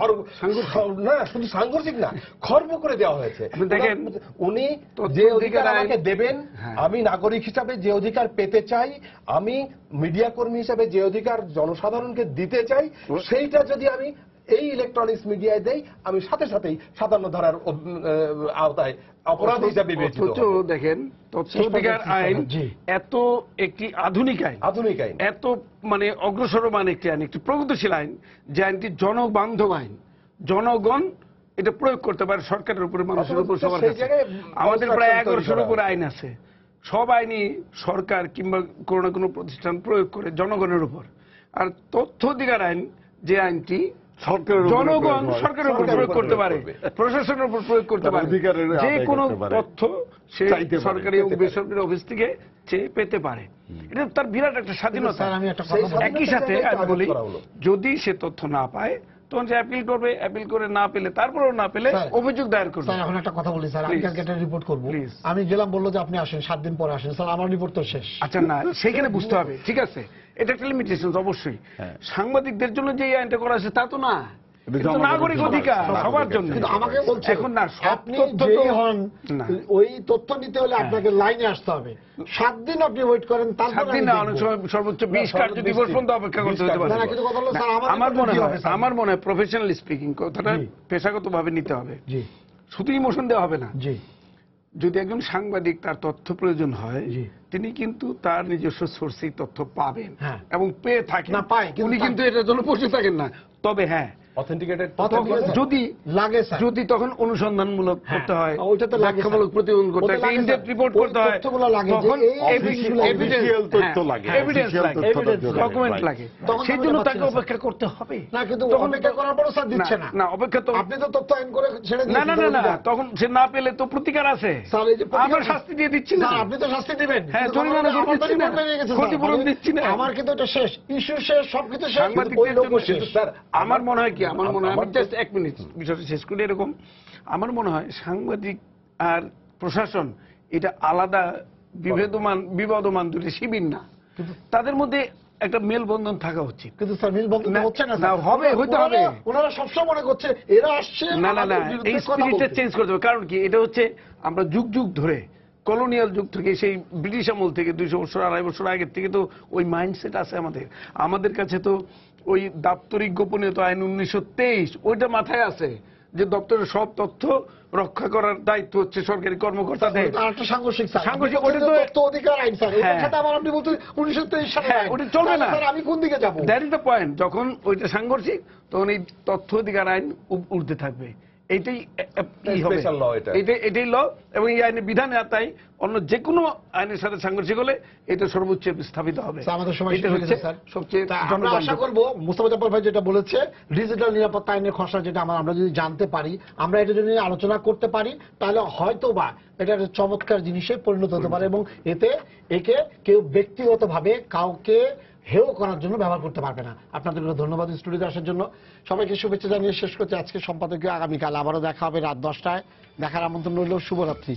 S4: শুধু সাংঘর্ষিক না, খর্ব করে দেওয়া হয়েছে। দেখেন উনি যে অধিকার আমাকে দেবেন, আমি নাগরিক হিসাবে যে অধিকার পেতে চাই, আমি মিডিয়া কর্মী হিসাবে যে অধিকার জনসাধারণকে দিতে চাই, সেইটা যদি আমি এই ইলেকট্রনিক্স মিডিয়ায় দেই, আমি সাথে সাথেই 57 ধারার আওতায় অপরাধ হিসাবে বিবেচিত
S2: অথচ
S4: হব।
S2: দেখেন তথ্য অধিকার আইন
S1: জি।
S2: এত একটি আধুনিক আইন,
S4: আধুনিক আইন,
S2: এত মানে অগ্রসরমান একটি আইন, একটি প্রগতিশীল আইন, যে আইনটি জনবান্ধব আইন, জনগণ এটা প্রয়োগ করতে পারে সরকারের উপরে, মানুষের উপর, সবার
S4: সেই
S2: কাছে।
S4: জায়গায়
S2: আমাদের প্রায়
S4: obstruction তৈরি
S2: 1100-এর
S4: করা
S2: উপরে আইন আছে, সব আইনই সরকার কিংবা কোনো না কোনো প্রতিষ্ঠান প্রয়োগ করে জনগণের উপর। আর তথ্য অধিকার আইন যে আইনটি
S3: সরকারের উপরে
S2: জনগণ
S3: প্রয়োগ হয়।
S2: সরকারের উপর প্রয়োগ করতে পারে, প্রশাসনের উপর প্রয়োগ করতে
S3: তার
S2: পারে,
S3: অধিকারের
S2: যে
S3: আদায়
S2: কোনো
S3: করতে পারে।
S2: তথ্য সে
S3: চাইতে পারে,
S2: সরকারি এবং বেসরকারি অফিস থেকে চেয়ে পেতে পারে। এটা তার বিরাট একটা স্বাধীনতা।
S1: স্যার আমি একটা
S4: সেই
S1: কথা বলি।
S2: একই সাথে
S4: স্বাধীনতাকে
S2: আমি বলি,
S4: আঘাত করা হলো।
S2: যদি সে তথ্য না পায় তখন সে অ্যাপিল করবে, অ্যাপিল করে না পেলে, তারপরেও না পেলে
S1: স্যার,
S2: অভিযোগ দায়ের করবে।
S1: স্যার এখন একটা কথা বলি স্যার, আমি
S2: Please.
S1: কালকে একটা রিপোর্ট করবো।
S2: Please.
S1: আমি গেলাম, বললো যে আপনি আসেন 7 দিন পরে আসেন। স্যার আমার রিপোর্ট তো শেষ।
S2: আচ্ছা না, সেখানে বুঝতে হবে, ঠিক আছে, এটা একটা লিমিটেশন অবশ্যই।
S3: হ্যাঁ।
S2: সাংবাদিকদের জন্য যে এই আইনটা করা আছে তা তো না,
S3: এটা
S2: এটা তো
S3: জনগণের
S2: নাগরিক
S3: সবার,
S2: অধিকার,
S3: নাগরিক
S2: সবার
S3: অধিকার।
S2: জন্য।
S1: কিন্তু আমাকে বলছে
S2: এখন না, সব
S1: আপনি
S2: তথ্য তো-
S1: যেই হন,
S2: না।
S1: ওই তথ্য নিতে হলে আপনাকে লাইনে আসতে হবে। 7 দিন আপনি ওয়েট করেন,
S2: 7
S1: তারপর
S2: দিন না, অনেক সময় সর্বোচ্চ 20 কার্য দিবস পর্যন্ত অপেক্ষা করতে হতে পারে।
S1: না, কিন্তু কথা হলো,
S2: না,
S1: স্যার,
S2: আমার মনে হয়,
S1: হবে, স্যার।
S2: আমার মনে হয় প্রফেশনাল স্পিকিং কথাটা
S1: জি।
S2: পেশাগতভাবে নিতে হবে,
S1: জি
S2: শুধু ইমোশন দেওয়া হবে না।
S1: জি
S2: যদি একজন সাংবাদিক তার তথ্য প্রয়োজন হয়,
S1: জি।
S2: তিনি কিন্তু তার নিজস্ব সোর্সেই তথ্য পাবেন
S1: হ্যাঁ।
S2: এবং পেয়ে থাকেন।
S1: না, পায়, কিন্তু
S2: উনি
S1: তার-
S2: কিন্তু এটার জন্য বসে থাকেন না। তবে হ্যাঁ,
S4: অথেন্টিকেটেড
S1: Authenticated-
S2: যদি
S1: লাগে স্যার।
S2: যদি তখন অনুসন্ধানমূলক
S1: হ্যাঁ,
S2: করতে হয়,
S1: ওইটাতে লাগে,
S2: ব্যাখ্যামূলক
S1: স্যার।
S2: প্রতিবেদন করতে
S1: ওটা
S2: হয়,
S1: লাগে,
S2: ইনডেপথ
S1: স্যার।
S2: রিপোর্ট
S1: ওই
S2: করতে হয়,
S1: তথ্যগুলো লাগে, যে
S2: তখন
S1: এই official
S3: তথ্য লাগে,
S2: এভিডেন্স
S3: official
S2: লাগে,
S3: তথ্যটার জন্য,
S2: ডকুমেন্ট
S3: right.
S2: লাগে,
S1: তখন
S2: সেই
S1: আমি
S2: জন্য
S1: এটা
S2: তাকে
S1: পাচ্ছি না,
S2: অপেক্ষা করতে হবে।
S1: না, কিন্তু
S2: তখন
S1: অপেক্ষা করার পরও স্যার দিচ্ছে না।
S2: না, অপেক্ষা তো
S1: আপনি তো তথ্য আইন করে ছেড়ে
S2: না
S1: দিয়েছেন।
S2: না না না,
S1: অধিকার।
S2: তখন সে না পেলে তো প্রতিকার আছে।
S1: স্যার, এই যে প্রতিকার-
S2: আমরা শাস্তি দিয়ে দিচ্ছি না,
S1: স্যার, আপনি তো শাস্তি দিবেন।
S2: হ্যাঁ,
S1: কিন্তু
S2: জরিমানা
S1: আমার তো
S2: দিচ্ছি না,
S1: report বেরিয়ে গেছে, স্যার।
S2: ক্ষতিপূরণ
S1: মানে
S2: দিচ্ছি না।
S1: আমার কিন্তু এটা শেষ, ইস্যু শেষ, সবকিছু শেষ, কিন্তু ওই
S2: সাংবাদিকদের
S1: লোকও
S2: জন্য
S1: শেষ।
S2: কিন্তু স্যার, আমার মনে হয় কি, আমার মনে হয়, আমি
S4: আমার
S2: জাস্ট 1 মিনিট বিষয়টা শেষ করি। এরকম আমার মনে হয় সাংবাদিক আর প্রশাসন এটা আলাদা বিবাদমান দুটি শিবির না, তাদের মধ্যে একটা মেলবন্ধন থাকা উচিত।
S1: কিন্তু স্যার মিলবন্ধন
S2: না,
S1: হচ্ছে না,
S2: না,
S1: স্যার।
S2: হবে, হইতে হবে।
S1: ওনারা সবসময় মনে করছে এরা আসছে
S2: না না না,
S1: আমাদের বিরুদ্ধে
S2: এই
S1: কথা
S2: স্পিরিটটা
S1: বলতে।
S2: চেঞ্জ করতে হবে। কারণ কি, এটা হচ্ছে আমরা যুগ যুগ ধরে, কলোনিয়াল যুগ থেকে, সেই ব্রিটিশ আমল থেকে 200 বছর 250 বছর আগের থেকে তো ওই মাইন্ডসেট আছে আমাদের। আমাদের কাছে তো ওই দাপ্তরিক গোপনীয়তা আইন 1923 ওইটা মাথায় আছে, যে দপ্তরের সব তথ্য রক্ষা করার দায়িত্ব হচ্ছে সরকারি কর্মকর্তাদের।
S1: আর একটা সাংঘর্ষিক স্যার,
S2: সাংঘর্ষিক,
S1: আপনি বলছেন
S2: ওটা তো-
S1: তথ্য অধিকার আইন, স্যার।
S2: হ্যাঁ।
S1: ওটার সাথে আবার আপনি বলছেন 1923 সালের
S2: হ্যাঁ,
S1: আইন।
S2: ওটা চলবে না।
S1: স্যার, আমি কোন দিকে যাব?
S2: That is the point. যখন ওইটা সাংঘর্ষিক, তখন এই তথ্য অধিকার আইন উঠতে থাকবে। এইটাই কি হবে,
S4: Special law এটা।
S2: এটাই ল, এবং এই আইনের বিধানে তাই অন্য যে কোনো আইনের সাথে সাংঘর্ষিক হলে এটা সর্বোচ্চ স্থাপিত হবে।
S1: স্যার, আমাদের সময়
S2: এটা
S1: শেষ হয়ে
S2: হচ্ছে
S1: গেছে, স্যার।
S2: সবচেয়ে
S1: তা আমরা আশা
S2: জনবান্ধব।
S1: করব মুস্তাফা জাফর ভাই যেটা বলেছে, ডিজিটাল নিরাপত্তা আইনের খসড়া যেটা আমরা যদি জানতে পারি, আমরা এটা যদি আলোচনা করতে পারি, তাহলে হয়তো বা এটা একটা চমৎকার জিনিসে পরিণত হতে পারে, এবং একে কেউ ব্যক্তিগতভাবে কাউকে হেয় করার জন্য ব্যবহার করতে পারবে না। আপনাদেরকে ধন্যবাদ স্টুডিওতে আসার জন্য। সবাইকে শুভেচ্ছা জানিয়ে শেষ করতে আজকে সম্পাদকীয়। আগামীকাল আবারও দেখা হবে রাত 10টায়। দেখার আমন্ত্রণ রইল। শুভরাত্রি।